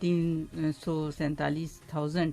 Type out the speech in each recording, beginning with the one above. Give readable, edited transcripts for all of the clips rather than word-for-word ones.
347,000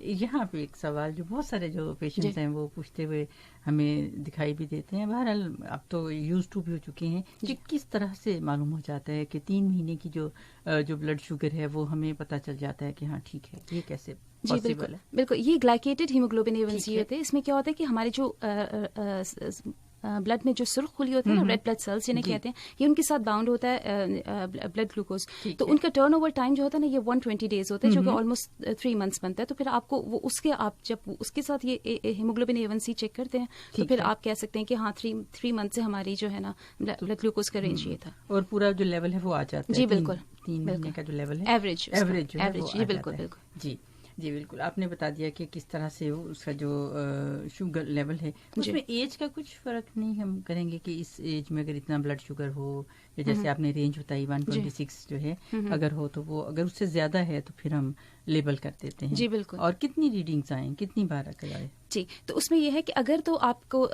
یہاں پہ ایک سوال جو بہت سارے جو پیشنٹس ہیں وہ پوچھتے ہوئے ہمیں دکھائی بھی دیتے ہیں، بہرحال اب تو یوز ٹو بھی ہو چکے ہیں کہ کس طرح سے معلوم ہو جاتا ہے کہ 3 مہینے کی جو بلڈ شوگر ہے وہ ہمیں پتہ چل جاتا ہے کہ ہاں ٹھیک ہے، یہ کیسے بالکل بالکل، یہ گلائکیٹڈ ہیموگلوبن A1C ہوتے ہیں. اس میں کیا ہوتا ہے کہ ہمارے جو بلڈ میں جو سرخ خلی ہوتی ہے نا، ریڈ بلڈ سیلز جنہیں کہتے ہیں، یہ ان کے ساتھ باؤنڈ ہوتا ہے بلڈ گلوکوز. تو ان کا ٹرن اوور ٹائم جو ہوتا ہے نا، یہ 120 days ہوتا ہے، جو کہ آلموسٹ 3 months بنتا ہے. تو پھر آپ کو وہ آپ جب اس کے ساتھ یہ ہیموگلوبن A1C چیک کرتے ہیں تو پھر آپ کہہ سکتے ہیں کہ ہاں 3 months سے ہماری جو ہے نا بلڈ گلوکوز کا رینج یہ تھا، اور پورا جو لیول ہے وہ آ جاتا ہے. جی بالکل، 3 مہینے کا جو لیول ہے ایوریج. جی بالکل بالکل. جی بالکل، آپ نے بتا دیا کہ کس طرح سے اس کا جو شوگر لیول ہے. اس میں ایج کا کچھ فرق نہیں ہم کریں گے کہ اس ایج میں اگر اتنا بلڈ شوگر ہو، جیسے آپ نے رینج بتائی 126 جو ہے، اگر ہو تو وہ اگر اس سے زیادہ ہے تو پھر ہم لیبل کر دیتے ہیں. جی بالکل. اور کتنی ریڈنگز آئیں، کتنی بار کرائے؟ جی، تو اس میں یہ ہے کہ اگر تو آپ کو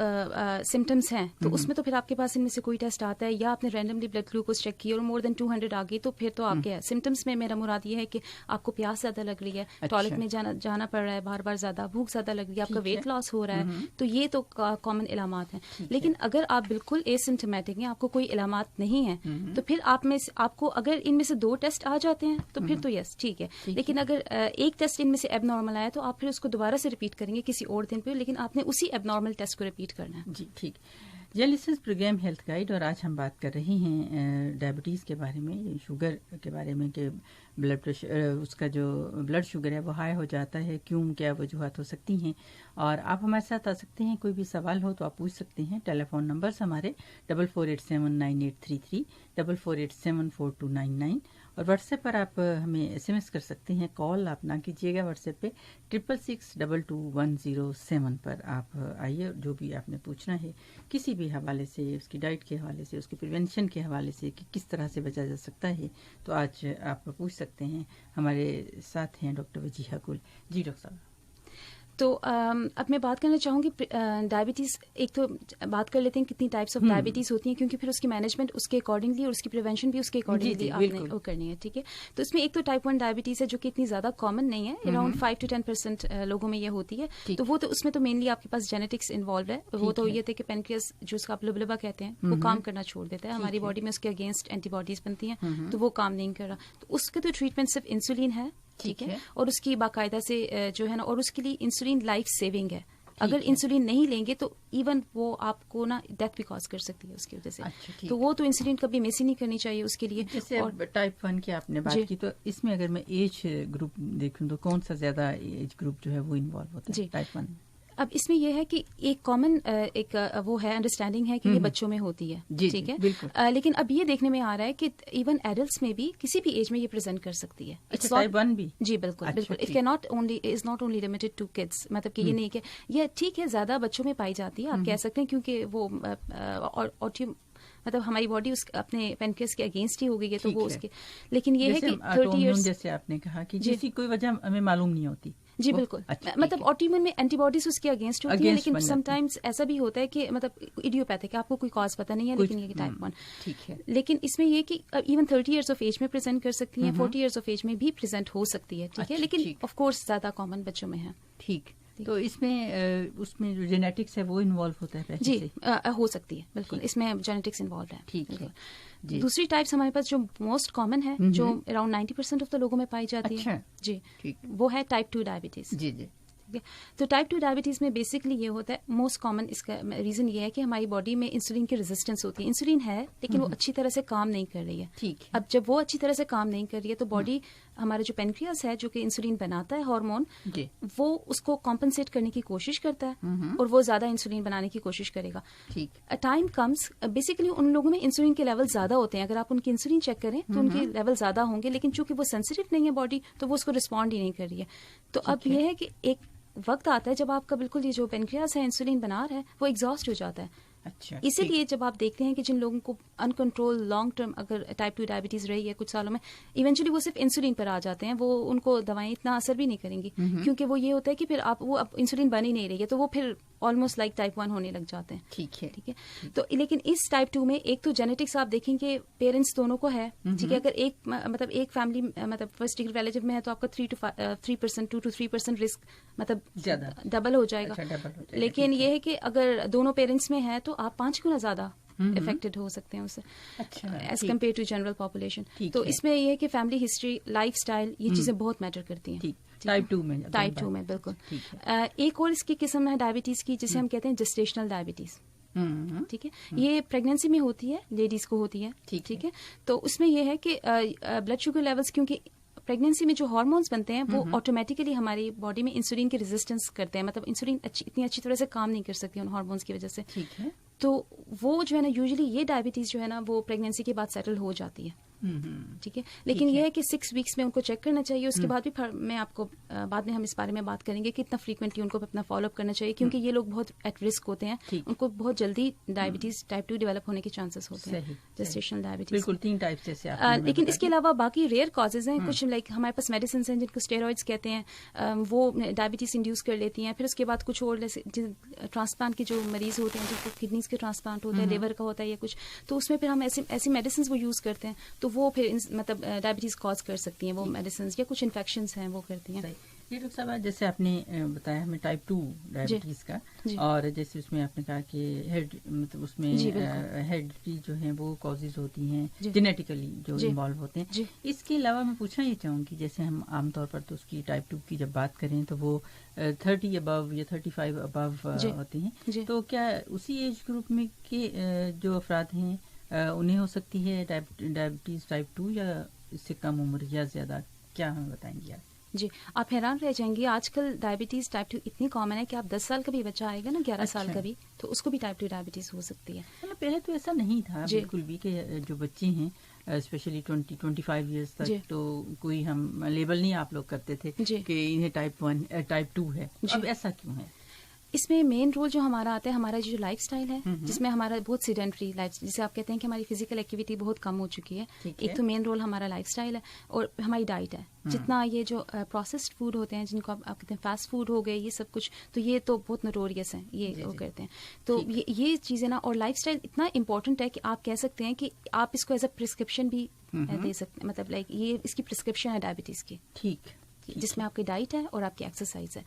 سمٹمس ہیں تو اس میں تو پھر آپ کے پاس ان میں سے کوئی ٹیسٹ آتا ہے، یا آپ نے رینڈملی بلڈ گلوکوز چیک کیا اور مور دین 200 آ گئی، تو پھر تو آپ کے سمٹمس میں میرا مراد یہ ہے کہ آپ کو پیاس زیادہ لگ رہی ہے، ٹوائلٹ میں جانا پڑ رہا ہے بار بار زیادہ، بھوک زیادہ لگ رہی ہے، آپ کا ویٹ لاس ہو رہا ہے، تو یہ تو کامن علامات ہیں. لیکن اگر آپ بالکل اسمپٹمیٹک ہیں، آپ کو کوئی علامات نہیں ہیں، تو پھر آپ کو اگر ان میں سے 2 ٹیسٹ آ جاتے ہیں تو پھر تو یس ٹھیک ہے. لیکن اگر ایک ٹیسٹ ان میں سے ایب نارمل آیا تو آپ پھر اس کو دوبارہ سے ریپیٹ کریں گے کسی اور دن پہ، لیکن آپ نے اسی ایب نارمل ٹیسٹ کو ریپیٹ کرنا ہے. جی ٹھیک. لسنرز پروگرام ہیلتھ گائیڈ، اور آج ہم بات کر رہے ہیں ڈائبٹیز کے بارے میں، شوگر کے بارے میں کہ بلڈ پریشر، اس کا جو بلڈ شوگر ہے وہ ہائی ہو جاتا ہے، کیوں، کیا وجوہات ہو سکتی ہیں. اور آپ ہمارے ساتھ آ سکتے ہیں، کوئی بھی سوال ہو تو آپ پوچھ سکتے ہیں. ٹیلی فون نمبرز ہمارے 44879833 44874299، اور واٹس ایپ پر آپ ہمیں SMS کر سکتے ہیں. کال آپ نہ کیجیے گا واٹس ایپ پہ، 66622107 پر آپ آئیے، جو بھی آپ نے پوچھنا ہے کسی بھی حوالے سے، اس کی ڈائٹ کے حوالے سے، اس کی پریونشن کے حوالے سے کہ کس طرح سے بچا جا سکتا ہے، تو آج آپ پوچھ سکتے ہیں. ہمارے ساتھ ہیں ڈاکٹر وجیحہ گل. جی ڈاکٹر صاحب. تو اب میں بات کرنا چاہوں گی ڈائبٹیز. ایک تو بات کر لیتے ہیں کتنی ٹائپس آف ڈائبٹیز ہوتی ہیں، کیونکہ پھر اس کی مینجمنٹ اس کے اکارڈنگلی اور اس کی پریونشن بھی اس کے اکارڈنگلی آپ نے وہ کرنی ہے. ٹھیک ہے، تو اس میں ایک تو ٹائپ 1 ڈائبٹیز ہے جو کہ اتنی زیادہ کامن نہیں ہے، اراؤنڈ 5 to 10% لوگوں میں یہ ہوتی ہے. تو وہ تو اس میں تو مینلی آپ کے پاس جینیٹکس انوالوڈ ہے. وہ تو یہ تھے کہ پینکریاس جو اس کا آپ لبلبا کہتے ہیں وہ کام کرنا چھوڑ دیتا ہے، ہماری باڈی میں اس کے اگینسٹ اینٹی باڈیز بنتی ہیں تو وہ کام نہیں کر رہا. تو اس کے تو ٹریٹمنٹ صرف انسولین ہے. ٹھیک ہے، اور اس کی باقاعدہ سے جو ہے نا، اور اس کے لیے انسولین لائف سیونگ ہے. اگر انسولین نہیں لیں گے تو ایون وہ آپ کو نا ڈیتھ بھی کاز کر سکتی ہے اس کی وجہ سے. تو وہ تو انسولین کبھی مس ہی نہیں کرنی چاہیے اس کے لیے. جیسے ٹائپ 1 کی آپ نے بات کی، تو اس میں اگر میں ایج گروپ دیکھوں تو کون سا زیادہ ایج گروپ جو ہے وہ انوالو ہوتا ہے ٹائپ 1؟ اب اس میں یہ ہے کہ ایک کامن ایک وہ ہے انڈرسٹینڈنگ ہے کہ یہ بچوں میں ہوتی ہے. ٹھیک ہے، لیکن اب یہ دیکھنے میں آ رہا ہے کہ ایون ایڈلٹس میں بھی کسی بھی ایج میں یہ پریزنٹ کر سکتی ہے. ٹائپ 1 بھی؟ جی بالکل بالکل. It can not only limited to kids, مطلب کہ یہ نہیں کہ یہ ٹھیک ہے زیادہ بچوں میں پائی جاتی ہے آپ کہہ سکتے ہیں، کیونکہ وہ مطلب ہماری باڈی اس اپنے پینکریاس کے اگینسٹ ہی ہو گئی ہے تو وہ اس کے. لیکن یہ ہے کہ 30 ایئرس، جیسے آپ نے کہا کہ جیسی کوئی وجہ ہمیں معلوم نہیں ہوتی. جی بالکل. مطلب آٹومیون میں اینٹی باڈیز اس کے اگینسٹ ہوتی ہیں، لیکن سم ٹائمز ایسا بھی ہوتا ہے کہ مطلب ایڈیوپیتھک، آپ کو کوئی کاز پتہ نہیں ہے لیکن یہ ٹائپ 1. ٹھیک ہے، لیکن اس میں یہ کہ ایون 30 ایئرس آف ایج میں پریزنٹ کر سکتی ہیں، 40 ایئرس آف ایج میں بھی پریزنٹ ہو سکتی ہے. ٹھیک ہے، لیکن آف کورس زیادہ کامن بچوں میں ہے. ٹھیک. تو اس میں جو جینیٹکس ہے وہ انوالو ہوتا ہے؟ جی ہو سکتی ہے بالکل، اس میں جینیٹکس انوالوڈ ہے. ٹھیک ہے. دوسری ٹائپس ہمارے پاس جو موسٹ کامن ہے، جو اراؤنڈ 90% آف دا لوگوں میں پائی جاتی ہے، جی وہ ہے ٹائپ 2 ڈائبٹیز. جی جی. تو ٹائپ 2 ڈائبٹیز میں بیسکلی یہ ہوتا ہے، موسٹ کامن اس کا ریزن یہ ہے کہ ہماری باڈی میں انسولین کی ریزسٹنس ہوتی ہے. انسولین ہے لیکن وہ اچھی طرح سے کام نہیں کر رہی ہے. ٹھیک. اب جب وہ اچھی طرح سے کام نہیں کر رہی ہے تو باڈی، ہمارا جو پینکریاس ہے جو کہ انسولین بناتا ہے ہارمون، وہ اس کو کمپنسیٹ کرنے کی کوشش کرتا ہے اور وہ زیادہ انسولین بنانے کی کوشش کرے گا. ٹائم کمز، بیسکلی ان لوگوں میں انسولین کے لیول زیادہ ہوتے ہیں، اگر آپ ان کی انسولین چیک کریں تو ان کے لیول زیادہ ہوں گے، لیکن چونکہ وہ سینسیٹیو نہیں ہے باڈی تو وہ اس کو رسپونڈ ہی نہیں کر رہی ہے. تو اب یہ ہے کہ ایک وقت آتا ہے جب آپ کا بالکل یہ جو پینکریاس ہے انسولین بنا رہا ہے وہ ایگزاسٹ ہو جاتا ہے. اچھا. اسی لیے جب آپ دیکھتے ہیں کہ جن لوگوں کو انکنٹرول لانگ ٹرم اگر ٹائپ 2 ڈائبٹیز رہی ہے کچھ سالوں میں، ایونچولی وہ صرف انسولین پر آ جاتے ہیں، وہ ان کو دوائیں اتنا اثر بھی نہیں کریں گی، کیونکہ وہ یہ ہوتا ہے کہ پھر آپ وہ اب انسولین بن ہی نہیں رہی ہے، تو وہ پھر آلموسٹ لائک ٹائپ 1 ہونے لگ جاتے ہیں. ٹھیک ہے. تو لیکن اس ٹائپ 2 میں ایک تو جینیٹکس آپ دیکھیں کہ پیرنٹس دونوں کو ہے. ٹھیک ہے. اگر ایک مطلب ایک فیملی مطلب فرسٹ ڈگری ریلیٹو میں ہے تو آپ کا 3% 2 to 3% رسک مطلب ڈبل ہو جائے گا. لیکن یہ ہے کہ اگر دونوں پیرنٹس میں ہے تو آپ 5 گنا زیادہ افیکٹڈ ہو سکتے ہیں اس سے as compare to general population. تو اس میں یہ ہے کہ فیملی ہسٹری، لائف اسٹائل، یہ چیزیں بہت میٹر کرتی ہیں ٹائپ 2 میں. بالکل. ایک اور اس کی قسم ہے ڈائبٹیز کی جسے ہم کہتے ہیں جسٹیشنل ڈائبٹیز. ٹھیک ہے. یہ پریگنینسی میں ہوتی ہے، لیڈیز کو ہوتی ہے. ٹھیک ہے. تو اس میں یہ ہے کہ بلڈ شوگر لیولس، کیونکہ پریگنینسی میں جو ہارمونس بنتے ہیں وہ آٹومیٹیکلی ہماری باڈی میں انسولین کی ریزسٹنس کرتے ہیں، مطلب انسولین اتنی اچھی طرح سے کام نہیں کر سکتی ان ہارمونس کی وجہ سے. تو وہ جو ہے نا یوزلی یہ ڈائبٹیز جو ہے نا وہ پریگنینسی کے بعد سیٹل ہو جاتی ہے. ٹھیک ہے. لیکن یہ ہے کہ 6 ویکس میں ان کو چیک کرنا چاہیے. اس کے بعد بھی میں آپ کو بعد میں ہم اس بارے میں بات کریں گے کہ کتنا فریکوینٹلی ان کو اپنا فالو اپ کرنا چاہیے، کیونکہ یہ لوگ بہت ایٹ رسک ہوتے ہیں، ان کو بہت جلدی ڈائبٹیز ٹائپ 2 ڈیولپ ہونے کے چانسز ہوتے ہیں. جسٹیشنل ڈائبٹیز بالکل 3 ٹائپ جیسے. لیکن اس کے علاوہ باقی ریئر کازز ہیں. کچھ لائک ہمارے پاس میڈیسنس ہیں جن کو اسٹیرائڈس کہتے ہیں، وہ ڈائبٹیز انڈیوس کر لیتی ہیں. پھر اس کے بعد کچھ اور ٹرانسپلانٹ کے جو مریض ہوتے ہیں جن کو کڈنیز کے ٹرانسپلانٹ ہوتا ہے، لیور کا ہوتا ہے یا کچھ، تو اس میں پھر ہم ایسی میڈیسنس وہ یوز کرتے ہیں، تو وہ پھر مطلب ڈائبٹیز کاز کر سکتی ہیں وہ میڈیسنز، یا کچھ انفیکشنز ہیں وہ کرتی ہیں. یہ ڈاکٹر صاحب جیسے آپ نے بتایا ہمیں ٹائپ 2 ڈائبٹیز کا، اور جیسے اس میں آپ نے کہا کہ ہیڈ مطلب اس میں ہیڈ کی جو ہیں وہ کازز ہوتی ہیں جینیٹیکلی جو انوالو ہوتے ہیں. اس کے علاوہ میں پوچھنا یہ چاہوں گی جیسے ہم عام طور پر تو اس کی ٹائپ 2 کی جب بات کریں تو وہ 30 ابو یا 35 ابو ہوتے ہیں، تو کیا اسی ایج گروپ میں کے جو افراد ہیں انہیں ہو سکتی ہے ڈائبٹیز ٹائپ 2 یا اس سے کم عمر یا زیادہ؟ کیا ہمیں بتائیں گے آپ؟ جی آپ حیران رہ جائیں گے، آج کل ڈائبٹیز ٹائپ 2 اتنی کامن ہے کہ آپ 10 سال کا بھی بچہ آئے گا نا، 11 سال کا بھی، تو اس کو بھی ٹائپ 2 ڈائبٹیز ہو سکتی ہے. پہلے تو ایسا نہیں تھا بالکل بھی کہ جو بچے ہیں اسپیشلی 20-25 ایئرس تک تو کوئی ہم لیبل نہیں آپ لوگ کرتے تھے کہ انہیں ٹائپ 2 ہے. اب ایسا کیوں ہے؟ اس میں مین رول جو ہمارا آتا ہے ہمارا جو لائف سٹائل ہے، جس میں ہمارا بہت سیڈنٹری لائف، جسے آپ کہتے ہیں کہ ہماری فزیکل ایکٹیویٹی بہت کم ہو چکی ہے. ایک تو مین رول ہمارا لائف سٹائل ہے اور ہماری ڈائٹ ہے. جتنا یہ جو پروسیسڈ فوڈ ہوتے ہیں جن کو آپ کہتے ہیں فاسٹ فوڈ ہو گئے، یہ سب کچھ تو یہ تو بہت نوٹوریس ہیں، یہ وہ کرتے ہیں. تو یہ چیزیں نا، اور لائف سٹائل اتنا امپورٹنٹ ہے کہ آپ کہہ سکتے ہیں کہ آپ اس کو ایز اے پرسکرپشن بھی دے سکتے ہیں، مطلب لائک یہ اس کی پرسکرپشن ہے ڈائبٹیز کی. ٹھیک. جس میں آپ کی ڈائٹ ہے اور آپ کی ایکسرسائز ہے.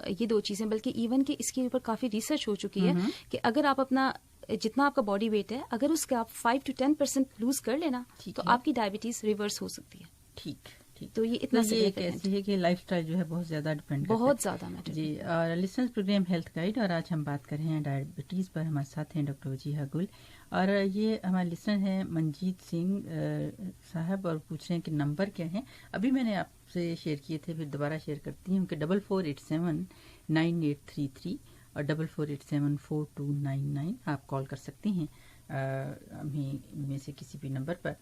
یہ دو چیزیں، بلکہ ایون کہ اس کے اوپر کافی ریسرچ ہو چکی ہے کہ اگر آپ اپنا جتنا آپ کا باڈی ویٹ ہے اگر اس کا آپ 5 to 10% لوز کر لینا تو آپ کی ڈائبٹیز ریورس ہو سکتی ہے. ٹھیک. تو یہ اتنا ایسی ہے کہ لائف سٹائل جو ہے بہت زیادہ ڈیپینڈ بہت زیادہ میٹر. جی. اور لسنرز پروگرام ہیلتھ گائیڈ، اور آج ہم بات کر رہے ہیں ڈائبٹیز پر. ہمارے ساتھ ہیں ڈاکٹر وجیہہ گل، اور یہ ہمارے لسنر ہیں منجیت سنگھ صاحب، اور پوچھ رہے ہیں کہ نمبر کیا ہیں. ابھی میں نے آپ سے شیئر کیے تھے، پھر دوبارہ شیئر کرتی ہوں کہ 44879833 اور 44874299 آپ کال کر سکتے ہیں ہمیں میں سے کسی بھی نمبر پر.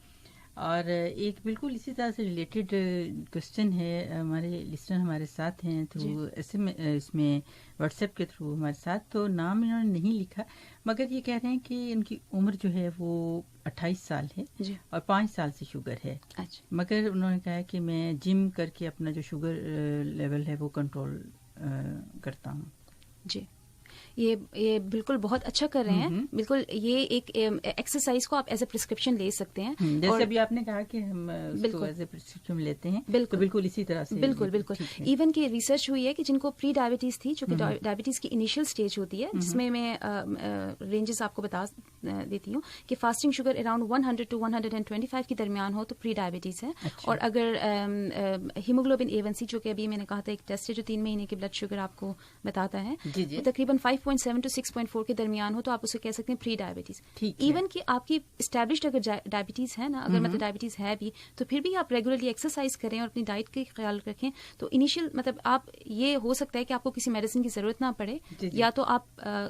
اور ایک بالکل اسی طرح سے ریلیٹڈ کوشچن ہے، ہمارے لسنر ہمارے ساتھ ہیں تھرو اس میں واٹس ایپ کے تھرو ہمارے ساتھ. تو نام انہوں نے نہیں لکھا، مگر یہ کہہ رہے ہیں کہ ان کی عمر جو ہے وہ 28 سال ہے اور 5 سال سے شوگر ہے. مگر انہوں نے کہا کہ میں جم کر کے اپنا جو شوگر لیول ہے وہ کنٹرول کرتا ہوں. جی یہ بالکل بہت اچھا کر رہے ہیں. بالکل یہ ایک ایکسرسائز کو آپ ایز اے پرسکرپشن لے سکتے ہیں، جیسے ابھی آپ نے کہا کہ ہم اس کو ایز اے پرسکرپشن لیتے ہیں. بالکل اسی طرح سے بالکل ایون کہ ریسرچ ہوئی ہے کہ جن کو پری ڈائبٹیز تھی، جو کہ ڈائبٹیز کی انیشیل سٹیج ہوتی ہے، جس میں رینجز آپ کو بتا دیتی ہوں کہ فاسٹنگ شوگر اراؤنڈ 100 to 125 کے درمیان ہو تو پری ڈائبٹیز ہے. اور اگر ہیموگلوبن A1C جو کہ ابھی میں نے کہا تھا ایک ٹیسٹ ہے جو 3 مہینے کے بلڈ شوگر آپ کو بتاتا ہے، تقریباً 5.7 to 6.4 کے درمیان ہو تو آپ اسے کہہ سکتے ہیں پری ڈائبٹیز. ایون کہ آپ کی اسٹیبلشڈ اگر ڈائبٹیز ہے نا، اگر مطلب ڈائبٹیز ہے بھی تو پھر بھی آپ ریگولرلی ایکسرسائز کریں اور اپنی ڈائٹ کا خیال رکھیں تو انیشیل مطلب آپ یہ ہو سکتا ہے کہ آپ کو کسی میڈیسن کی ضرورت نہ پڑے، یا تو آپ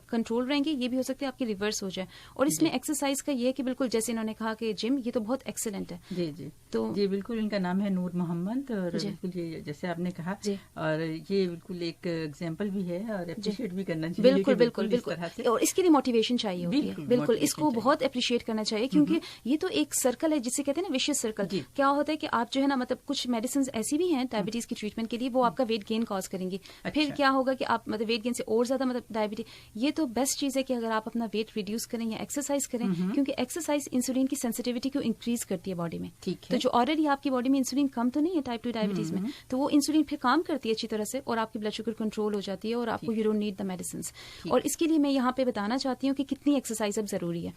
کنٹرول رہیں گے، یہ بھی ہو سکتا ہے آپ کی ریورس ہو جائے. اور اس میں ایکسرسائز کا یہ ہے کہ بالکل جیسے انہوں نے کہا کہ جم، یہ تو بہت ایکسلنٹ ہے. جی بالکل. ان کا نام ہے نور محمد، اور بالکل یہ جیسے آپ نے کہا، اور یہ بالکل ایک ایگزامپل بھی ہے اور اپریشیٹ بھی کرنا چاہیے بالکل بالکل بالکل, اور اس کے لیے موٹیویشن چاہیے ہوتی ہے. بالکل, اس کو بہت اپریشیٹ کرنا چاہیے, کیونکہ یہ تو ایک سرکل ہے جسے کہتے ہیں نا ویشیس سرکل. کیا ہوتا ہے کہ آپ جو ہے نا مطلب کچھ میڈیسنز ایسی بھی ہیں ڈائبٹیز کی ٹریٹمنٹ کے لیے, وہ آپ کا ویٹ گین کاز کریں گی. پھر کیا ہوگا کہ آپ مطلب ویٹ گین سے اور زیادہ مطلب ڈائبٹیز. یہ تو بیسٹ چیز ہے کہ اگر آپ اپنا ویٹ ریڈیوس کریں یا ایکسرسائز کریں, کیونکہ ایکسرسائز انسولین کی سینسٹیوٹی کو انکریز کرتی ہے باڈی میں. تو جو آلریڈی آپ کی باڈی میں انسولین کم تو نہیں ہے ٹائپ 2 ڈائبٹیز میں, تو وہ انسولین پھر کام کرتی ہے اچھی طرح سے, اور آپ کی بلڈ شوگر کنٹرول ہو جاتی ہے, اور آپ کو you don't need the medicines. اور اس کے لیے میں یہاں پہ بتانا چاہتی ہوں کہ کتنی ایکسرسائز اب ضروری ہے.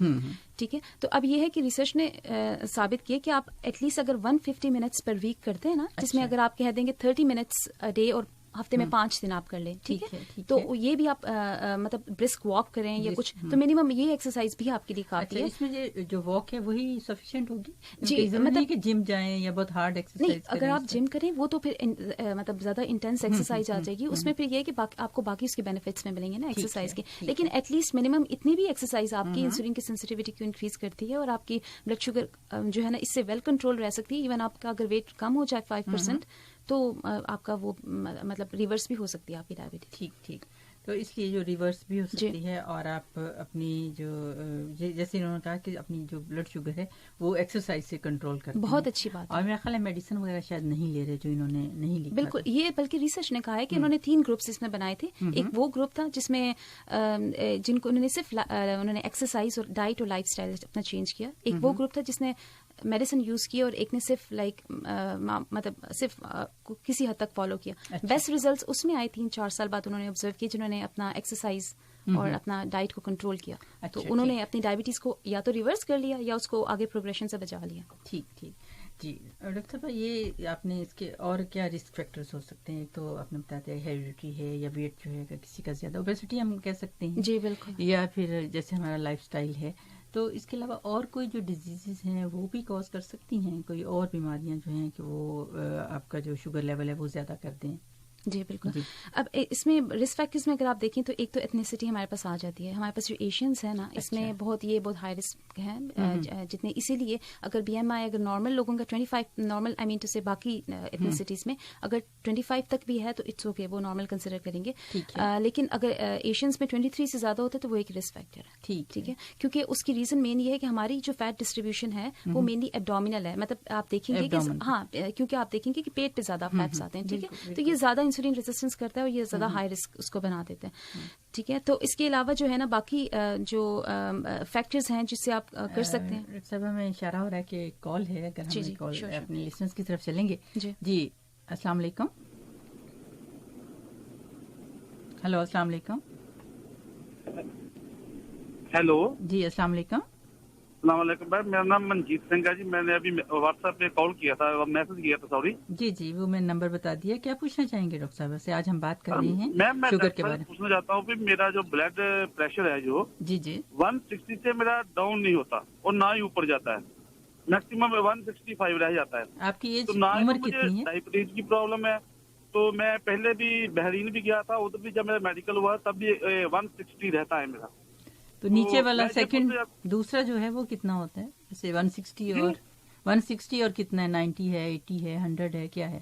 ٹھیک ہے, تو اب یہ ہے کہ ریسرچ نے ثابت کیا کہ آپ ایٹ لیسٹ اگر 150 منٹس پر ویک کرتے ہیں نا, جس میں اگر آپ کہہ دیں گے 30 منٹس ڈے اور ہفتے میں 5 دن آپ کر لیں, ٹھیک ہے, تو یہ بھی آپ مطلب برسک واک کریں یا کچھ, تو منیمم یہ ایکسرسائز بھی آپ کے لیے کافی ہے. اس میں جو واک ہے وہی سفیشینٹ ہوگی جی, مطلب کہ جم جائیں یا بہت ہارڈ ایکسرسائز نہیں, اگر آپ جم کریں وہ تو پھر مطلب زیادہ انٹینس ایکسرسائز آ جائے گی. اس میں پھر یہ ہے کہ آپ کو باقی اس کے بینیفٹس میں ملیں گے نا ایکسرسائز کے, لیکن ایٹ لیسٹ منیمم اتنی بھی ایکسرسائز آپ کی انسولین کی سینسٹیوٹی کو انکریز کرتی ہے, اور آپ کی بلڈ شوگر جو ہے نا اس سے ویل کنٹرول رہ سکتی ہے. ایون آپ کا اگر ویٹ کم ہو جائے 5%, تو آپ کا وہ مطلب ریورس بھی ہو سکتی ہے آپ کی ڈائبٹیز. ٹھیک, تو اس لیے جو ریورس بھی ہو سکتی ہے, اور آپ اپنی جو جیسے انہوں نے کہا کہ اپنی جو بلڈ شوگر ہے وہ ایکسرسائز سے کنٹرول کرتے ہیں. بہت اچھی بات ہے. اور میرا خیال ہے میڈیسن وغیرہ شاید نہیں لے رہے جو انہوں نے نہیں لکھا. بالکل, یہ بلکہ ریسرچ نے کہا ہے کہ انہوں نے 3 گروپس اس میں بنائے تھے. ایک وہ گروپ تھا جس میں جن کو انہوں نے صرف انہوں نے ایکسرسائز اور ڈائٹ اور لائف اسٹائل اپنا چینج کیا. ایک وہ گروپ تھا جس نے میڈیسن یوز کی, اور ایک نے صرف مطلب صرف کسی حد تک فالو کیا. بیسٹ ریزلٹس اس میں آئے 3-4 سال بعد انہوں نے آبزرو کیے جنہوں نے اپنا ایکسرسائز اور اپنا ڈائٹ کو کنٹرول کیا. تو انہوں نے اپنی ڈائبٹیز کو یا تو ریورس کر لیا یا اس کو آگے پروگریشن سے بچا لیا. ٹھیک جی. ڈاکٹر صاحب, یہ آپ نے اس کے اور کیا رسک فیکٹرز ہو سکتے ہیں؟ تو آپ نے بتایا ہیریڈیٹی ہے, یا ویٹ جو ہے اگر کسی کا زیادہ اوبیسٹی ہم کہہ سکتے ہیں. جی بالکل. یا پھر جیسے ہمارا لائف اسٹائل ہے, تو اس کے علاوہ اور کوئی جو ڈیزیزز ہیں وہ بھی کاز کر سکتی ہیں, کوئی اور بیماریاں جو ہیں کہ وہ آپ کا جو شوگر لیول ہے وہ زیادہ کر دیں؟ جی بالکل. اب اس میں رسک فیکٹرز میں اگر آپ دیکھیں تو ایک تو ایتھنیسٹی ہمارے پاس آ جاتی ہے. ہمارے پاس جو ایشینز ہیں نا, اس میں بہت ہائی رسک ہیں جتنے, اسی لیے اگر بی ایم آئی اگر نارمل لوگوں کا 25 نارمل آئی مین ٹو سے باقی ایتھنیسٹیز میں اگر 25 تک بھی ہے تو اٹس اوکے, وہ نارمل کنسیڈر کریں گے. لیکن اگر ایشینز میں 23 سے زیادہ ہوتا ہے تو وہ ایک رسک فیکٹر ہے. ٹھیک ہے, کیونکہ اس کی ریزن مین یہ ہے کہ ہماری جو فیٹ ڈسٹریبیوشن ہے وہ مینلی ایبڈومینل ہے. مطلب آپ دیکھیں گے کہ ہاں, کیونکہ آپ دیکھیں گے کہ پیٹ پہ زیادہ فیٹس آتے ہیں. ٹھیک ہے, تو یہ زیادہ انسولین ریزسٹنس کرتا ہے اور یہ زیادہ ہائی رسک اس کو بنا دیتے ہیں. ٹھیک ہے, تو اس کے علاوہ جو ہے نا باقی جو فیکٹرز ہیں جس سے آپ کر سکتے ہیں. صاحب ہمیں اشارہ ہو رہا ہے کہ کال ہے, اگر ہم کال اپنے لسنرز کی طرف چلیں گے. جی السلام علیکم. ہلو, السلام علیکم. ہیلو جی السلام علیکم. السلام علیکم بھائی, میرا نام منجیت سنگھ ہے جی. میں نے ابھی واٹس ایپ پہ کال کیا تھا, میسج کیا تھا, سوری. جی وہ میں نمبر بتا دیا. کیا پوچھنا چاہیں گے ڈاکٹر صاحب سے؟ آج ہم بات کر رہے ہیں شوگر کے بارے میں. پوچھنا چاہتا ہوں کہ میرا جو بلڈ پریشر ہے جو 160 سے میرا ڈاؤن نہیں ہوتا اور نہ ہی اوپر جاتا ہے, میکسیمم 165 رہ جاتا ہے. آپ کی ایج عمر کتنی ہے؟ ڈائبٹیز کی پرابلم ہے, تو میں پہلے بھی بحرین بھی گیا تھا, ادھر بھی جب میرا میڈیکل ہوا تب بھی 160 رہتا ہے میرا. تو نیچے والا سیکنڈ دوسرا جو ہے وہ کتنا ہوتا ہے؟ جیسے 160 اور کتنا ہے, 90 ہے, 80 ہے, 100 ہے, کیا ہے؟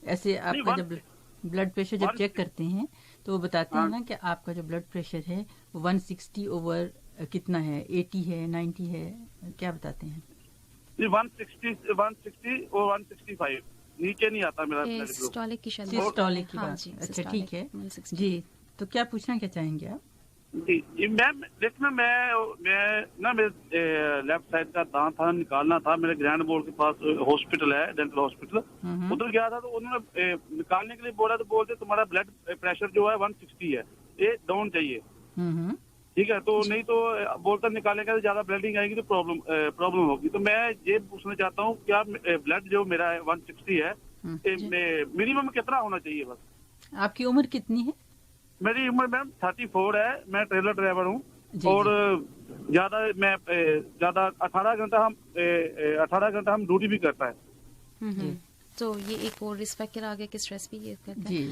ایسے آپ کا جب بلڈ پریشر جب چیک کرتے ہیں تو وہ بتاتے ہیں نا کہ آپ کا جو بلڈ پریشر ہے وہ 160 اوور کتنا ہے, 80 ہے, 90 ہے, کیا بتاتے ہیں؟ 160 اور 165 نیچے نہیں آتا میرا سسٹولک کی بات. اچھا ٹھیک ہے جی. تو کیا پوچھنا کیا چاہیں گے آپ؟ جی میم, دیکھنا میں لیفٹ سائڈ کا دانت تھا نکالنا تھا. میرے گرینڈ بورڈ کے پاس ہاسپٹل ہے, ڈینٹل ہاسپٹل, ادھر گیا تھا تو انہوں نے نکالنے کے لیے بولا, تو بولتے تمہارا بلڈ پریشر جو ہے 160 ہے, یہ ڈاؤن چاہیے. ٹھیک ہے, تو نہیں تو بولتا نکالنے کا زیادہ بلڈنگ آئے گی تو پرابلم ہوگی. تو میں یہ پوچھنا چاہتا ہوں کیا بلڈ جو میرا 160 ہے منیمم کتنا ہونا چاہیے بس؟ آپ کی عمر کتنی ہے؟ میری عمر میم 34 ہے. میں ٹریلر ڈرائیور ہوں, اور زیادہ 18 گھنٹہ ہم ڈیوٹی بھی کرتا ہے. تو یہ ایک اور رسک فیکٹر آ گیا کہ اسٹریس بھی یہ کرتا ہے.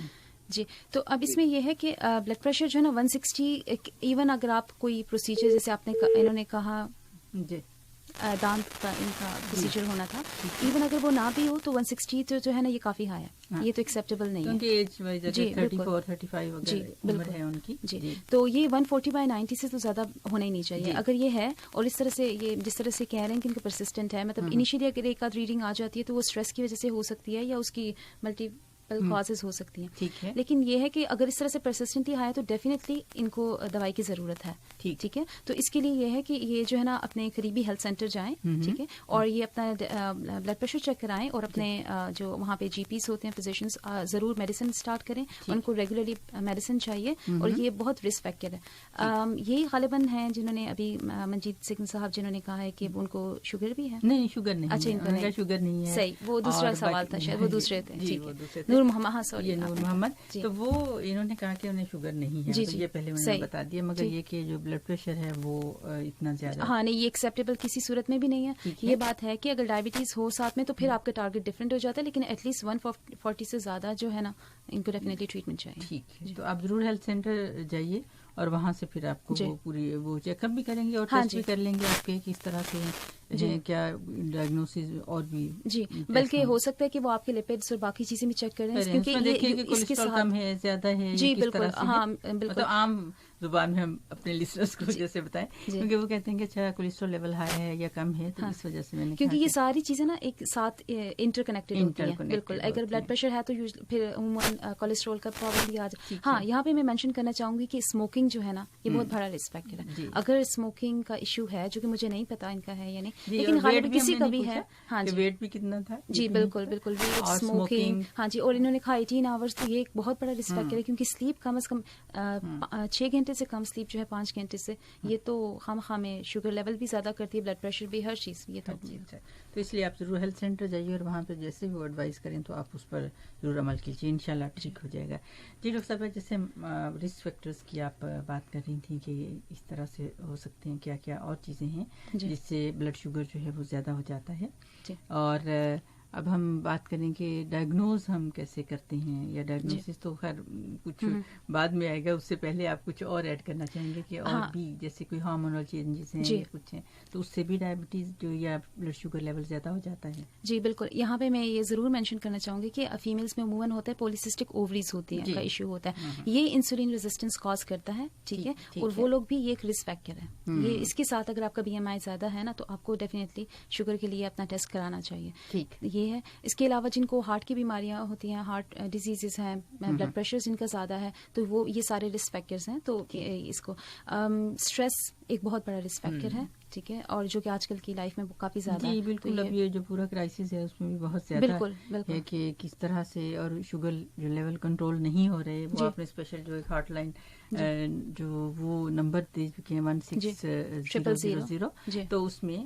جی, تو اب اس میں یہ ہے کہ بلڈ پریشر جو ہے نا 160, ایون اگر آپ کوئی پروسیجر جیسے آپ نے انہوں نے کہا دانت کا ان کا پروسیجر ہونا تھا. ایون اگر وہ نہ بھی ہو تو 160 جو ہے نا یہ کافی ہائی ہے, یہ تو ایکسیپٹیبل نہیں ہے. جی بالکل, 34-35 جی بالکل ہے ان کی. جی تو یہ 140/90 سے تو زیادہ ہونا ہی نہیں چاہیے. اگر یہ ہے اور اس طرح سے یہ جس طرح سے کہہ رہے ہیں کہ ان کا پرسسٹنٹ ہے, مطلب انیشیلی اگر ایک آدھ ریڈنگ آ جاتی ہے تو وہ اسٹریس کی وجہ سے ہو سکتی ہے یا اس کی ملٹیپل کازز ہو سکتی ہیں. لیکن یہ ہے کہ اگر اس طرح سے پرسسٹنٹلی آیا تو ڈیفینیٹلی ان کو دوائی کی ضرورت ہے. ٹھیک ہے, تو اس کے لیے یہ ہے کہ یہ جو ہے نا اپنے قریبی ہیلتھ سینٹر جائیں, ٹھیک ہے, اور یہ اپنا بلڈ پریشر چیک کرائیں, اور اپنے جو وہاں پہ جی پیز ہوتے ہیں فزیشنز ضرور میڈیسن اسٹارٹ کریں. ان کو ریگولرلی میڈیسن چاہیے, اور یہ بہت رسک فیکٹر ہے. یہی غالباً ہیں جنہوں نے ابھی منجیت سنگھ صاحب جنہوں نے کہا ہے کہ ان کو شوگر بھی ہے. نہیں شوگر نہیں. اچھا, ان کا شوگر نہیں ہے. صحیح, وہ دوسرا سوال تھا شاید, وہ دوسرے تھے. نور محمد, نور محمد, تو وہ انہوں نے کہا کہ انہیں شوگر نہیں ہے. یہ پہلے میں نے بتا دیا, مگر یہ کہ جو بلڈ پریشر ہے وہ اتنا زیادہ, ہاں نہیں, یہ ایکسیپٹیبل کسی صورت میں بھی نہیں ہے. یہ بات ہے کہ اگر ڈائبٹیز ہو ساتھ میں تو پھر آپ کا ٹارگیٹ ڈفرینٹ ہو جاتا ہے, لیکن ایٹ لیسٹ 140 سے زیادہ جو ہے نا ان کو ڈیفینیٹلی ٹریٹمنٹ چاہیے. ٹھیک ہے, تو آپ ضرور ہیلتھ سینٹر جائیے اور وہاں سے پھر آپ کو وہ پوری وہ چیک اپ بھی کریں گے اور ٹیسٹ بھی کر لیں گے آپ کے کس طرح سے کیا ڈائگنوسس اور بھی. جی, بلکہ ہو سکتا ہے کہ وہ آپ کے لیپڈس اور باقی چیزیں بھی چیک کریں, کیونکہ اس کے ساتھ کم ہے زیادہ ہے. جی بالکل, ہاں بالکل, عام زبان میں ہم اپنے لسنرز کو جیسے بتائیں, کیونکہ وہ کہتے ہیں کہ اچھا کولیسٹرول لیول ہائی ہے یا کم ہے, تو اس وجہ سے میں نے, کیونکہ یہ ساری چیزیں نا ایک ساتھ انٹر کنیکٹڈ ہوتی ہیں. بالکل, اگر بلڈ پریشر ہے تو پھر عموماً کولیسٹرول کا پرابلم بھی آ جائے. ہاں, یہاں پہ میں مینشن کرنا چاہوں گی کہ اسموکنگ جو ہے نا یہ بہت بڑا رسک فیکٹر ہے. اگر اسموکنگ کا ایشو ہے, جو کہ مجھے نہیں پتا ان کا ہے یا نہیں, لیکن غالباً کسی کا بھی ہے. ہاں جی, ویٹ بھی کتنا تھا. جی بالکل بالکل, ویٹ, اسموکنگ, ہاں جی, اور انہوں نے کہا 18 آورس, تو یہ ایک بہت بڑا رسک فیکٹر ہے, کیونکہ سلیپ کم از کم 6 گھنٹے سے کم سلیپ جو ہے 5 گھنٹے سے, یہ تو خواہ میں شوگر لیول بھی زیادہ کرتی ہے, بلڈ پریشر بھی, ہر چیز. یہ تو اس لیے آپ ضرور ہیلتھ سینٹر جائیے اور وہاں پہ جیسے بھی وہ ایڈوائز کریں تو آپ اس پر ضرور عمل کیجیے, انشاءاللہ ٹھیک ہو جائے گا. جی ڈاکٹر صاحب, جیسے رسک فیکٹرز کی آپ بات کر رہی تھیں کہ اس طرح سے ہو سکتے ہیں, کیا کیا اور چیزیں ہیں جس سے بلڈ شوگر جو ہے وہ زیادہ ہو جاتا ہے. اور اب ہم بات کریں کہ ڈائگنوز ہم کیسے کرتے ہیں, یا ڈائگنوسس تو خیر کچھ بعد میں آئے گا, اس سے پہلے آپ کچھ اور ایڈ کرنا چاہیں گے کہ اور بھی جیسے کوئی ہارمونل چینجز ہیں یا کچھ ہیں, تو اس سے بھی ڈائبٹیز جو یا بلڈ شوگر لیول زیادہ ہو جاتا ہے. جی بالکل, یہاں پہ میں یہ ضرور مینشن کرنا چاہوں گی کہ فیمیلز میں عموماً ہوتا ہے پولیسسٹک اووریز ہوتی ہیں کا ایشو ہوتا ہے, یہ انسولین ریزسٹنس کاز کرتا ہے. ٹھیک ہے, اور وہ لوگ بھی یہ ایک رسک فیکٹر ہے. یہ اس کے ساتھ اگر آپ کا BMI زیادہ ہے نا, تو آپ کو ڈیفینیٹلی شوگر کے لیے اپنا ٹیسٹ کرانا چاہیے. یہ ہے. اس کے علاوہ جن کو ہارٹ کی بیماریاں ہوتی ہیں, ہارٹ ڈیزیزز ہیں, بلڈ پریشر جن کا زیادہ ہے, تو وہ یہ سارے رسک فیکٹرز ہیں. تو اس کو اسٹریس ایک بہت بڑا رسک فیکٹر ہے. ٹھیک ہے, اور جو کہ آج کل کی لائف میں کافی زیادہ ہے. بالکل, اب یہ جو پورا کرائسس ہے اس میں بھی بہت زیادہ ہے کہ کس طرح سے, اور شوگر جو لیول کنٹرول نہیں ہو رہے, وہ آپ نے اسپیشل جو ایک ہاٹ لائن جو وہ نمبر دے چکے ہیں 1600, تو اس میں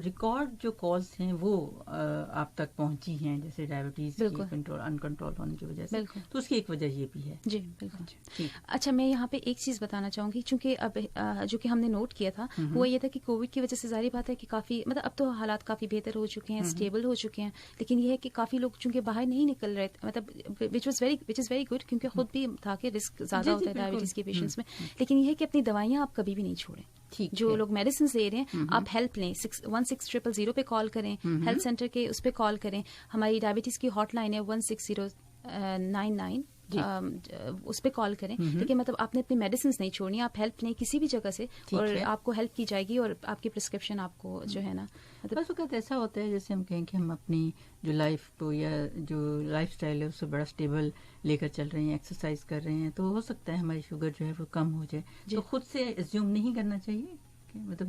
ریکارڈ جو کالز ہیں وہ آپ تک پہنچی ہیں, جیسے ڈائبٹیز کی کنٹرول انکنٹرول ہونے کی وجہ سے, تو اس کی ایک وجہ یہ بھی ہے. جی بالکل. اچھا, میں یہاں پہ ایک چیز بتانا چاہوں گی, چونکہ اب جو کہ ہم نے نوٹ کیا تھا وہ یہ تھا کہ کووڈ کی وجہ سے ظاہری بات ہے کہ کافی, مطلب اب تو حالات کافی بہتر ہو چکے ہیں, اسٹیبل ہو چکے ہیں, لیکن یہ ہے کہ کافی لوگ چونکہ باہر نہیں نکل رہے, مطلب وچ از ویری گڈ, کیونکہ خود بھی تھا کہ رسک زیادہ ہوتا ہے ڈائبٹیز کے پیشنٹس میں. لیکن یہ ہے کہ اپنی دوائیاں آپ کبھی بھی نہیں چھوڑیں. جو لوگ میڈیسنز لے رہے ہیں آپ ہیلپ لیں, 16000 پہ کال کریں, ہیلتھ سینٹر کے اس پہ کال کریں. ہماری ڈائبٹیز کی ہاٹ لائن ہے 16099, اس پہ کال کریں. لیکن مطلب آپ نے اپنی میڈیسنز نہیں چھوڑنی, آپ ہیلپ لیں کسی بھی جگہ سے, اور آپ کو ہیلپ کی جائے گی, اور آپ کی پرسکرپشن آپ کو جو ہے نا, بس وقت ایسا ہوتا ہے جیسے ہم کہیں کہ ہم اپنی جو لائف کو یا جو لائف سٹائل ہے اس سے بڑا اسٹیبل لے کر چل رہے ہیں, ایکسرسائز کر رہے ہیں, تو ہو سکتا ہے ہماری شوگر جو ہے وہ کم ہو جائے. تو خود سے ایزیوم نہیں کرنا چاہیے کہ مطلب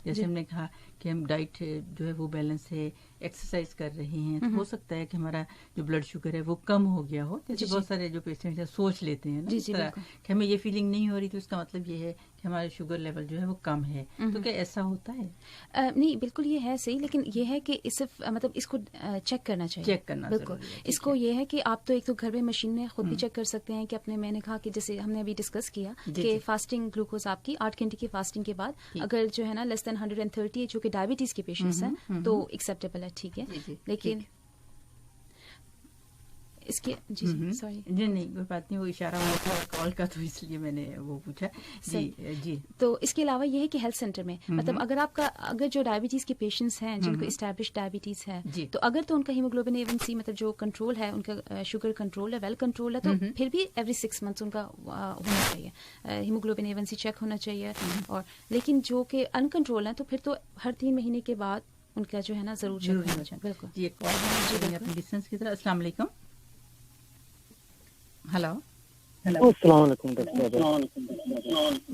جیسے ہم نے کہا کہ ہم ڈائٹ جو ہے وہ بیلنس ہے, ایکسرسائز کر رہے ہیں, تو ہو سکتا ہے کہ ہمارا جو بلڈ شوگر ہے وہ کم ہو گیا ہو. جیسے بہت سارے جو پیشنٹ ہیں سوچ لیتے ہیں نا اس طرح کہ ہمیں یہ فیلنگ نہیں ہو رہی, تو اس کا مطلب یہ ہے کہ ہمارا شوگر لیول جو ہے وہ کم ہے. تو کیا ایسا ہوتا ہے؟ نہیں بالکل یہ ہے صحیح, لیکن یہ ہے کہ صرف مطلب اس کو چیک کرنا چاہیے. چیک کرنا بالکل. اس کو یہ ہے کہ آپ تو ایک تو گھر میں مشین میں خود بھی چیک کر سکتے ہیں کہ اپنے, میں نے کہا کہ جیسے ہم نے ابھی ڈسکس کیا کہ فاسٹنگ گلوکوز آپ کی 8 گھنٹے کی فاسٹنگ کے بعد اگر جو ہے نا لیس دین 130 جو کہ ڈائبٹیز کے پیشنٹس ہیں تو ایکسیپٹیبل ہے. ٹھیک ہے, لیکن اس کے جی سوری جی نہیں کوئی بات نہیں, وہ اشارہ ہوا تھا کال کا تو اس لیے میں نے وہ پوچھا. جی تو اس کے علاوہ یہ ہے کہ ہیلتھ سینٹر میں مطلب اگر جو ڈائبٹیز کے پیشنٹس ہیں جن کو اسٹیبلش ڈائبٹیز ہے تو اگر تو ان کا ہیموگلوبن A1C مطلب جو کنٹرول ہے ان کا شوگر کنٹرول ہے ویل کنٹرول ہے تو پھر بھی ایوری 6 منتھس ان کا ہونا چاہیے ہیموگلوبن A1C چیک ہونا چاہیے. اور لیکن جو کہ ان کنٹرول ہیں تو پھر تو ہر 3 مہینے کے بعد ان کا جو ہے نا ضرور چیک ہونا چاہیے. بالکل جی ایک کال اپنی ڈسٹینس کی طرح. السلام علیکم. ہلو السلام علیکم ڈاکٹر صاحب.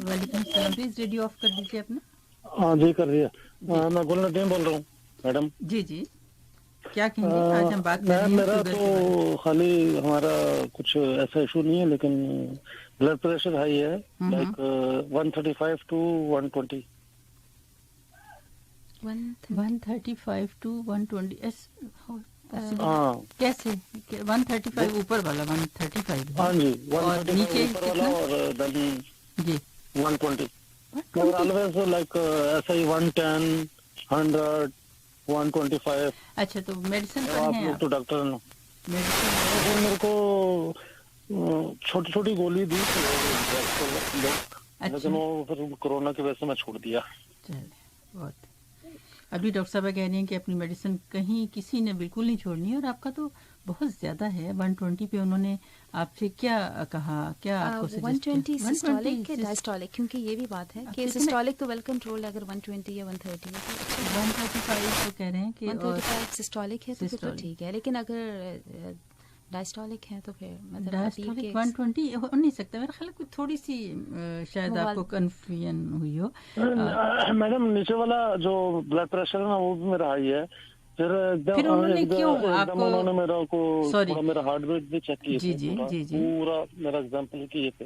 وعلیکم السلام. پلیز ریڈیو آف کر دیجیے اپنا. ہاں جی کر رہی ہے. میں گل ندیم بول رہا ہوں میڈم. جی جی کیا کہیں گے آج ہم بات کر رہے ہیں میرا تو خالی ہمارا کچھ ایسا ایشو نہیں ہے لیکن بلڈ پریشر ہائی ہے لائک 135 to 120. 135 to 120 کیسے 135 اوپر والا 135 ہاں جی اور نیچے اوپر والا اور دین جی 120 اور آلویز لائک ایسا ہی 110 100 125. اچھا تو میڈیسن پر آپ ہیں لوگ آپ؟ تو ڈاکٹر ہیں. میڈیسن میرے کو چھوٹی چھوٹی گولی دی لیکن وہ پھر کورونا کی وجہ سے میں چھوڑ دیا. چلے بہت. ابھی ڈاکٹر صاحب کہہ رہی ہیں کہ اپنی میڈیسن کہیں کسی نے بالکل نہیں چھوڑنی, اور آپ کا تو بہت زیادہ ہے. 120 پہ انہوں نے آپ سے کیا کہا, کیا آپ کو سجیسٹ 120 سسٹولک ڈائسٹولک, کیونکہ یہ بھی بات ہے کہ سسٹولک تو ویل کنٹرول ہے. اگر 120 یا 130 ہے 135 تو کہہ رہے ہیں کہ 135 سسٹولک ہے تو پھر ٹھیک ہے, لیکن اگر ڈائسٹولک ہے تو پھر مطلب ڈائسٹولک 120 ہو نہیں سکتا. میرا خیال ہے کوئی تھوڑی سی شاید آپ کو کنفیوژن ہوئی ہو. میڈم نیچے والا جو بلڈ پریشر ہے نا وہ بھی میرا ہائی ہے. پھر انہوں نے کیوں آپ کو انہوں نے میرا کو میرا ہارٹ بیٹ بھی چیک کیے جی تھے جی جی پورا میرا ایگزامپل کیے تھے,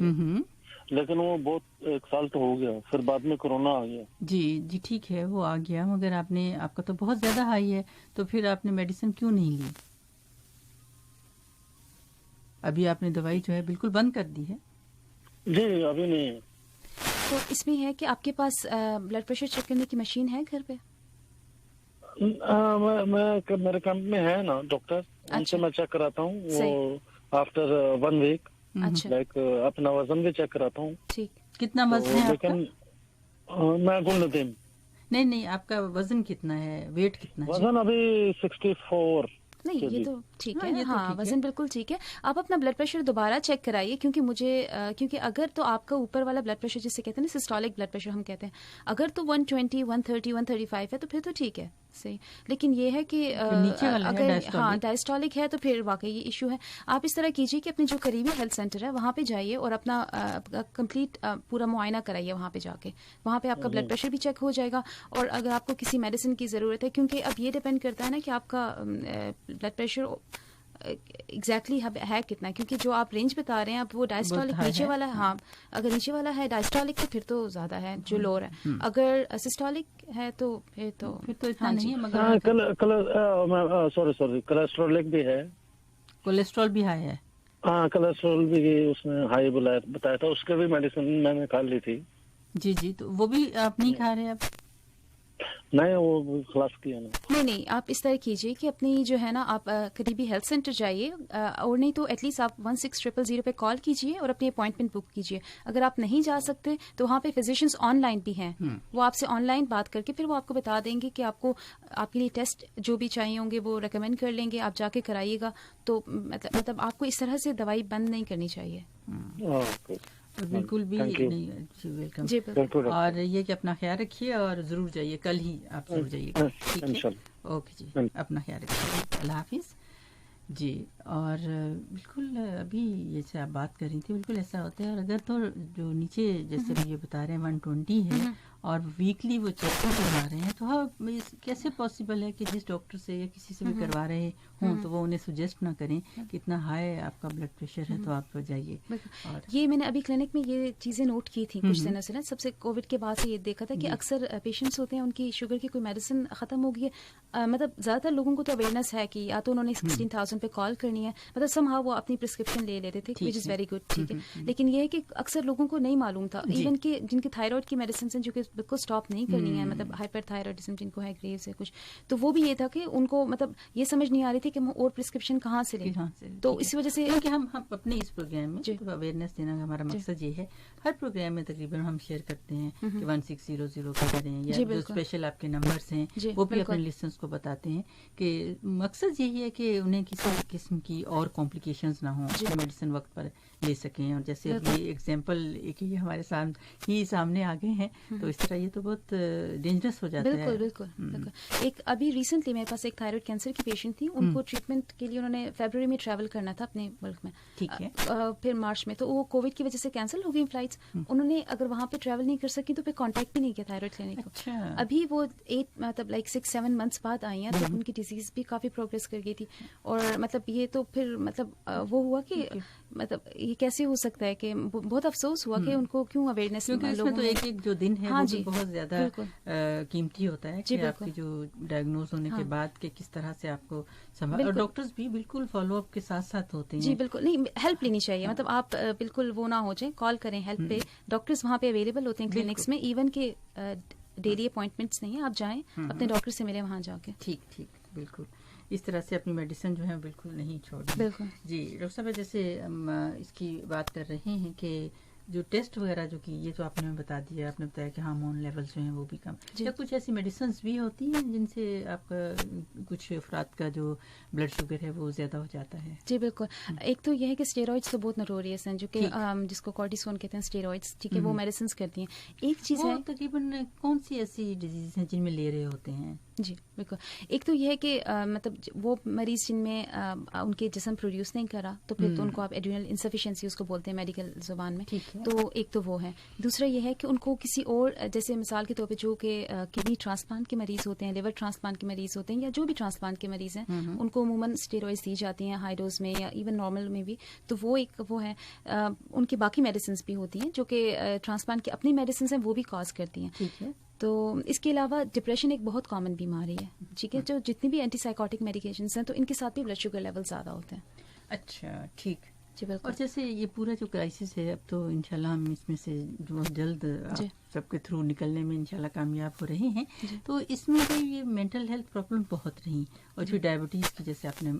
لیکن وہ بہت 1 سال تو ہو گیا, پھر بعد میں کورونا آ گیا. جی جی ٹھیک ہے وہ آ گیا, مگر آپ کا تو بہت زیادہ ہائی ہے, تو پھر آپ نے میڈیسن کیوں نہیں لی؟ ابھی آپ نے دوائی جو ہے بالکل بند کر دی ہے. جی ابھی نہیں ہے. تو اس میں ہے کہ آپ کے پاس بلڈ پریشر چیک کرنے کی مشین ہے گھر پہ؟ میرے کیمپ میں ہے نا ڈاکٹر, ان سے میں چیک کراتا ہوں وہ آفٹر 1 ویک, لائک اپنا وزن بھی چیک کراتا ہوں. ٹھیک کتنا وزن ہے آپ کا؟ میں گل ندیم. نہیں آپ کا وزن کتنا ہے, ویٹ کتنا ہے؟ وزن ابھی 64. نہیں یہ تو ٹھیک ہے, ہاں وزن بالکل ٹھیک ہے. آپ اپنا بلڈ پریشر دوبارہ چیک کرائیے, کیونکہ اگر تو آپ کا اوپر والا بلڈ پریشر جسے کہتے ہیں نا سسٹولک بلڈ پریشر ہم کہتے ہیں, اگر تو 120 130 135 ہے تو پھر تو ٹھیک ہے صحیح. لیکن یہ ہے کہ اگر ہاں ڈائسٹولک ہے تو پھر واقعی یہ ایشو ہے. آپ اس طرح کیجیے کہ اپنے جو قریبی ہیلتھ سینٹر ہے وہاں پہ جائیے اور اپنا کمپلیٹ پورا معائنہ کرائیے وہاں پہ جا کے. وہاں پہ آپ کا بلڈ پریشر بھی چیک ہو جائے گا, اور اگر آپ کو کسی میڈیسن کی ضرورت ہے, کیونکہ اب یہ ڈیپینڈ کرتا ہے نا کہ آپ کا بلڈ پریشر ایگزیکٹلی ہے کتنا, کیونکہ جو آپ رینج بتا رہے ہیں اب وہ ڈائسٹولک نیچے والا ہے. ہاں اگر نیچے والا ہے ڈائسٹولک تو پھر تو زیادہ ہے جو لوور ہے. اگر سسٹولک ہے تو پھر تو اتنا نہیں ہے. مگر سوری کولیسٹرول بھی ہے. کولیسٹرول بھی ہائی ہے؟ ہاں کولیسٹرول بھی اس نے ہائی بتایا تھا, اس کے بھی میڈیسن میں نے کھا لی تھی. جی تو وہ بھی آپ نہیں کھا رہے اب؟ نہیں وہ خلاص کیا نہیں آپ اس طرح کیجیے کہ اپنی جو ہے نا آپ قریبی ہیلتھ سینٹر جائیے, اور نہیں تو ایٹ لیسٹ آپ 16000 پہ کال کیجیے اور اپنی اپوائنٹمنٹ بک کیجیے. اگر آپ نہیں جا سکتے تو وہاں پہ فزیشینز آن لائن بھی ہیں, وہ آپ سے آن لائن بات کر کے پھر وہ آپ کو بتا دیں گے کہ آپ کو آپ کے لیے ٹیسٹ جو بھی چاہیے ہوں گے وہ ریکمینڈ کر لیں گے, آپ جا کے کرائیے گا. تو مطلب آپ کو اس طرح سے دوائی بند نہیں کرنی چاہیے. بالکل بھی نہیں. ویلکم. اور یہ کہ اپنا خیال رکھیے اور ضرور جائیے, کل ہی آپ ضرور جائیے گا. ٹھیک ہے اوکے جی, اپنا خیال رکھیے. اللہ حافظ. جی اور بالکل ابھی یہ سے آپ بات کر رہی تھی, بالکل ایسا ہوتا ہے. اور اگر تو جو نیچے جیسے یہ بتا رہے ہیں 120 ہے اور ویکلی وہ چیک کروا رہے ہیں, تو کیسے پاسبل ہے کہ جس ڈاکٹر سے یا کسی سے بھی کروا رہے ہوں تو وہ انہیں سجیسٹ نہ کریں کہ اتنا ہائی آپ کا بلڈ پریشر ہے تو آپ جائیے. اور یہ میں نے ابھی کلینک میں یہ چیزیں نوٹ کی تھیں کچھ دنوں سے نا, سب سے کووڈ کے بعد سے یہ دیکھا تھا کہ اکثر پیشنٹس ہوتے ہیں ان کی شوگر کی کوئی میڈیسن ختم ہو گئی ہے. مطلب زیادہ تر لوگوں کو تو اویئرنیس ہے کہ یا تو انہوں نے 16,000 پہ کال کرنی ہے, مطلب سم ہاؤ وہ اپنی پرسکرپشن لے لیتے تھے, وچ از ویری گڈ. ٹھیک ہے, لیکن یہ ہے کہ اکثر لوگوں کو نہیں معلوم تھا, ایون کہ جن کے تھائرائڈ کی میڈیسنس ہیں جو کہ بالکل اسٹاپ نہیں کرنی ہے. مطلب ہائپر تھائرائڈزم جن کو ہے، گریوز ہے کچھ، تو وہ بھی یہ تھا کہ ان کو مطلب یہ سمجھ نہیں آ رہی تھی کہ ہم اور پرسکرپشن کہاں سے لیں. تو اسی وجہ سے کہ ہم اپنے اس پروگرام میں اویئرنیس دینا ہمارا مقصد یہ ہے. ہر پروگرام میں تقریباً ہم شیئر کرتے ہیں کہ 1600 کا کریں، یا جو اسپیشل آپ کے نمبرز ہیں وہ بھی اپنے لسنرز کو بتاتے ہیں کہ مقصد یہی ہے کہ انہیں کسی قسم کی اور کمپلیکیشنز نہ ہوں، میڈیسن وقت پر لے سکیں. اور جیسے ابھی ایگزامپل ایک یہ ہمارے سامنے آ گئے ہیں، تو اس طرح یہ تو بہت ڈینجرس ہو جاتا ہے. بالکل. ایک ابھی ریسنٹلی میرے پاس ایک تھائرائڈ کینسر کی پیشنٹ تھی، ان کو ٹریٹمنٹ کے لیے انہوں نے فیبروری میں ٹریول کرنا تھا اپنے ملک میں، ٹھیک ہے، پھر مارچ میں، تو وہ کووڈ کی وجہ سے کینسل ہو گئی فلائٹس. انہوں نے اگر وہاں پہ ٹریول نہیں کر سکی تو پھر کانٹیکٹ بھی نہیں کیا تھائرائڈ کلینک کو. ابھی وہ 6-7 منتھس بعد آئی ہیں، تو ان کی ڈیزیز بھی کافی پروگریس کر گئی تھی. اور مطلب یہ تو پھر مطلب وہ ہوا کہ مطلب یہ کیسے ہو سکتا ہے کہ بہت افسوس ہوا کہ ان کو کیوں اویئرنیس. تو ایک جو دن ہے وہ بہت زیادہ قیمتی ہوتا ہے کہ آپ کی جو ڈائگنوز ہونے کے بعد کہ کس طرح سے آپ کو سنبھال، اور ڈاکٹرز بھی بالکل فالو اپ کے ساتھ ساتھ ہوتے ہیں. جی بالکل، نہیں ہیلپ لینی چاہیے. مطلب آپ بالکل وہ نہ ہو جائیں، کال کریں ہیلپ پہ. ڈاکٹرز وہاں پہ اویلیبل ہوتے ہیں کلینکس میں، ایون کہ ڈیلی اپوائنٹمنٹس نہیں ہیں، آپ جائیں اپنے ڈاکٹر سے ملیں وہاں جا کے. ٹھیک بالکل. اس طرح سے اپنی میڈیسن جو ہے بالکل نہیں چھوڑیں. بالکل. جی ڈاکٹر صاحب، جیسے ہم اس کی بات کر رہے ہیں کہ جو ٹیسٹ وغیرہ جو کی، یہ تو آپ نے بتا دیا، آپ نے بتایا کہ ہارمون لیولز جو ہیں وہ بھی کم. کیا کچھ ایسی میڈیسنز بھی ہوتی ہیں جن سے آپ کا کچھ افراد کا جو بلڈ شوگر ہے وہ زیادہ ہو جاتا ہے؟ جی بالکل. ایک تو یہ ہے کہ اسٹیرائڈس تو بہت نوٹوریس ہیں، جو کہ جس کو کارٹیسون کہتے ہیں اسٹیرائڈس، ٹھیک ہے، وہ میڈیسنز کرتی ہیں. ایک چیز ہے تقریباً کون سی ایسی ڈیزیز ہیں جن میں لے رہے ہوتے ہیں؟ جی بالکل. ایک تو یہ ہے کہ مطلب وہ مریض جن میں ان کے جسم پروڈیوس نہیں کرا، تو پھر تو ان کو آپ ایڈرینل انسفیشنسی اس کو بولتے ہیں میڈیکل زبان میں. تو ایک تو وہ ہے. دوسرا یہ ہے کہ ان کو کسی اور، جیسے مثال کے طور پہ جو کہ کڈنی ٹرانسپلانٹ کے مریض ہوتے ہیں، لیور ٹرانسپلانٹ کے مریض ہوتے ہیں، یا جو بھی ٹرانسپلانٹ کے مریض ہیں، ان کو عموماً اسٹیرائڈز دی جاتی ہیں ہائی ڈوز میں یا ایون نارمل میں بھی. تو وہ ایک وہ ہے. ان کی باقی میڈیسنز بھی ہوتی ہیں جو کہ ٹرانسپلانٹ کی اپنی میڈیسنز ہیں، وہ بھی کاز کرتی ہیں. تو اس کے علاوہ ڈپریشن ایک بہت کامن بیماری ہے، ٹھیک ہے، جو جتنی بھی اینٹی سائیکوٹک میڈیکیشنز ہیں تو ان کے ساتھ بھی بلڈ شوگر لیول زیادہ ہوتے ہیں. اچھا ٹھیک. جی بالکل. اور جیسے یہ پورا جو کرائسس ہے، اب تو انشاءاللہ ہم اس میں سے جو جلد سب کے تھرو نکلنے میں انشاءاللہ کامیاب ہو رہے ہیں. تو اس میں بھی یہ مینٹل ہیلتھ پرابلم بہت رہی، اور جو ڈائبٹیز کی جیسے آپ نے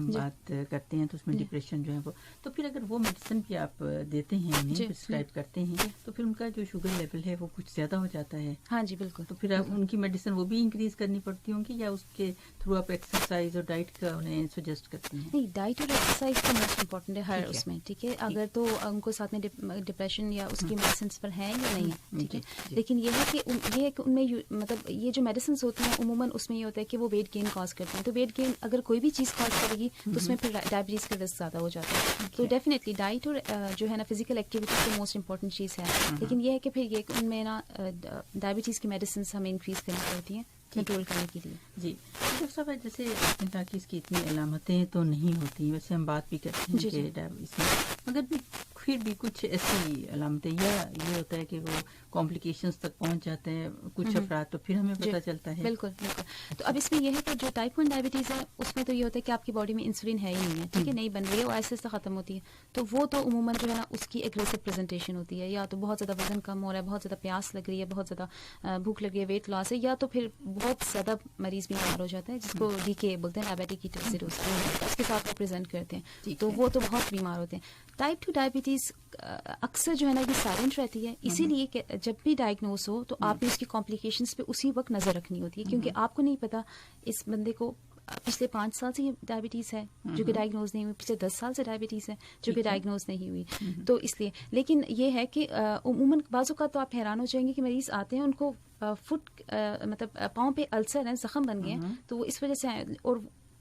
بات کرتے ہیں، تو اس میں ڈپریشن جو ہے وہ، تو پھر اگر وہ میڈیسن بھی آپ دیتے ہیں، انہیں پرسکرائب کرتے ہیں، تو پھر ان کا جو شوگر لیول ہے وہ کچھ زیادہ ہو جاتا ہے. ہاں جی بالکل. تو پھر ان کی میڈیسن وہ بھی انکریز کرنی پڑتی ہوں گی، یا اس کے تھرو آپ ایکسرسائز اور ڈائٹ کا انہیں سجیسٹ کرتے ہیں؟ نہیں، ڈائٹ اور ایکسرسائز تو موسٹ امپورٹنٹ ہے ہر اس میں، ٹھیک ہے. اگر تو ان کو ساتھ میں ڈپریشن یا اس کی میڈیسنس پر ہیں یا نہیں ہے، ٹھیک ہے. لیکن یہ ہے کہ ان میں مطلب یہ جو میڈیسنس ہوتی ہیں عموماً اس میں یہ ہوتا ہے کہ وہ ویٹ گین کاز کرتے ہیں. تو ویٹ گین اگر کوئی بھی چیز کاز کرے گی تو اس میں پھر ڈائبٹیز کا رسک زیادہ ہو جاتا ہے. تو ڈیفینیٹلی ڈائٹ اور جو ہے نا فزیکل ایکٹیویٹی تو موسٹ امپورٹنٹ چیز ہے. لیکن یہ ہے کہ پھر یہ ان میں نا ڈائبٹیز کی میڈیسنس ہمیں انکریز کرنی پڑتی ہیں کنٹرول کرنے کے لیے. جی ڈاکٹر صاحب، جیسے آپ نے کہا کہ اس کی اتنی علامتیں تو نہیں ہوتی، ویسے ہم بات بھی کرتے ہیں کہ اس میں مگر بھی پھر بھی کچھ ایسی علامتیں، یا یہ ہوتا ہے کہ وہ کمپلیکیشنز تک پہنچ جاتے ہیں کچھ افراد، تو پھر ہمیں پتہ چلتا ہے. بالکل بالکل. تو اب اس میں یہ ہے کہ جو ٹائپ 1 ڈائبٹیز ہے اس میں تو یہ ہوتا ہے کہ آپ کی باڈی میں انسولین ہے ہی نہیں ہے، ٹھیک ہے، نہیں بن رہی ہے، وہ ایسے سے ختم ہوتی ہے. تو وہ تو عموماً جو ہے نا اس کی ایگریسو پریزنٹیشن ہوتی ہے، یا تو بہت زیادہ وزن کم ہو رہا ہے، بہت زیادہ پیاس لگ رہی ہے، بہت زیادہ بھوک لگ رہی ہے، ویٹ لاس ہے، یا تو پھر بہت زیادہ مریض بیمار ہو جاتا ہے جس کو ڈی کے بولتے ہیں، ڈائبیٹک کیٹوسیڈوز، اس کے ساتھ وہ پریزنٹ کرتے ہیں. تو وہ تو بہت بیمار ہوتے ہیں. ٹائپ 2 ڈائبٹیز اکثر جو ہے نا یہ سائلنٹ رہتی ہے، اسی لیے کہ جب بھی ڈائگنوز ہو تو آپ نے اس کی کمپلیکیشنز پہ اسی وقت نظر رکھنی ہوتی ہے، کیونکہ آپ کو نہیں پتا اس بندے کو پچھلے 5 سال سے یہ ڈائبٹیز ہے جو کہ ڈائگنوز نہیں ہوئی، پچھلے 10 سال سے ڈائبٹیز ہے جو کہ ڈائگنوز نہیں ہوئی. تو اس لیے لیکن یہ ہے کہ عموماً بعض اوقات تو آپ حیران ہو جائیں گے کہ مریض آتے ہیں، ان کو فٹ مطلب پاؤں پہ السر ہیں، زخم بن گئے ہیں، تو وہ اس وجہ سے اور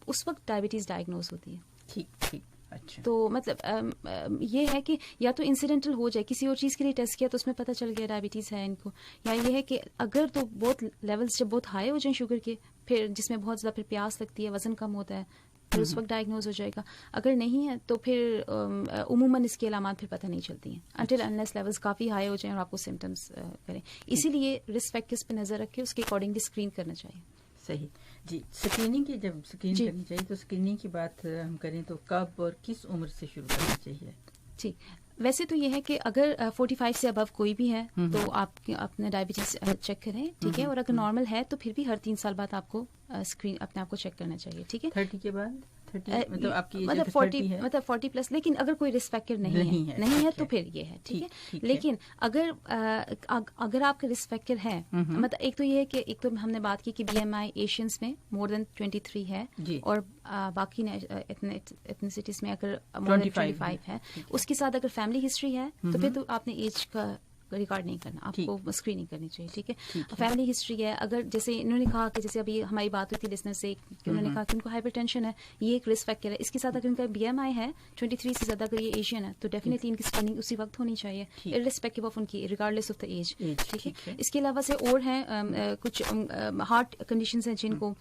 اس وقت ڈائبٹیز ڈائگنوز ہوتی ہے. ٹھیک ٹھیک. اچھا. تو مطلب یہ ہے کہ یا تو انسیڈنٹل ہو جائے، کسی اور چیز کے لیے ٹیسٹ کیا تو اس میں پتہ چل گیا ڈائبٹیز ہے ان کو، یا یہ ہے کہ اگر تو بہت لیولز جب بہت ہائی ہو جائیں شوگر کے، پھر جس میں بہت زیادہ پھر پیاس لگتی ہے، وزن کم ہوتا ہے، پھر اس وقت ڈائگنوز ہو جائے گا. اگر نہیں ہے تو پھر عموماً اس کی علامات پھر پتہ نہیں چلتی ہیں انٹل انلیس لیولز کافی ہائی ہو جائیں اور آپ کو سمٹمس کریں. اسی لیے رسک فیکٹرز پہ نظر رکھے، اس کے اکارڈنگلی اسکرین کرنا چاہیے. صحیح. جی اسکریننگ کی جب اسکرین کرنی چاہیے تو اسکریننگ کی بات ہم کریں تو کب اور کس عمر سے شروع کرنا چاہیے؟ جی ویسے تو یہ ہے کہ اگر 45 سے ابو کوئی بھی ہے تو آپ اپنا ڈائبٹیز چیک کریں، ٹھیک ہے، اور اگر نارمل ہے تو پھر بھی ہر 3 سال بعد آپ کو اسکرین اپنے آپ کو چیک کرنا چاہیے، ٹھیک ہے. 30 کے بعد مطلب 40 پلس، لیکن اگر کوئی رسک فیکٹر نہیں ہے تو پھر یہ ہے، ٹھیک ہے. لیکن اگر آپ کا رسک فیکٹر ہے، مطلب ایک تو یہ ہے کہ ایک تو ہم نے بات کی کہ BMI ایشینز میں مور دین 23 ہے، اور باقی ایتھنیسٹیز میں اگر مور دین 25 ہے. اس کے ساتھ اگر فیملی ہسٹری ہے تو پھر تو آپ نے ایج کا ریکارڈ نہیں کرنا، آپ کو اسکریننگ کرنی چاہیے، ٹھیک ہے. فیملی ہسٹری ہے، اگر جیسے انہوں نے کہا کہ جیسے ابھی ہماری بات ہوئی تھی لسنر سے کہ انہوں نے کہا کہ ان کو ہائپر ٹینشن ہے، یہ ایک رسک فیکٹر ہے. اس کے ساتھ اگر ان کا BMI ہے 23 سے زیادہ، اگر یہ ایشین ہے تو ڈیفینیٹلی ان کی اسکریننگ اسی وقت ہونی چاہیے، ارریسپیکٹو آف ان کی، ریگارڈلیس آف دا ایج، ٹھیک ہے. اس کے علاوہ سے اور ہیں کچھ ہارٹ کنڈیشنز ہیں جن کو،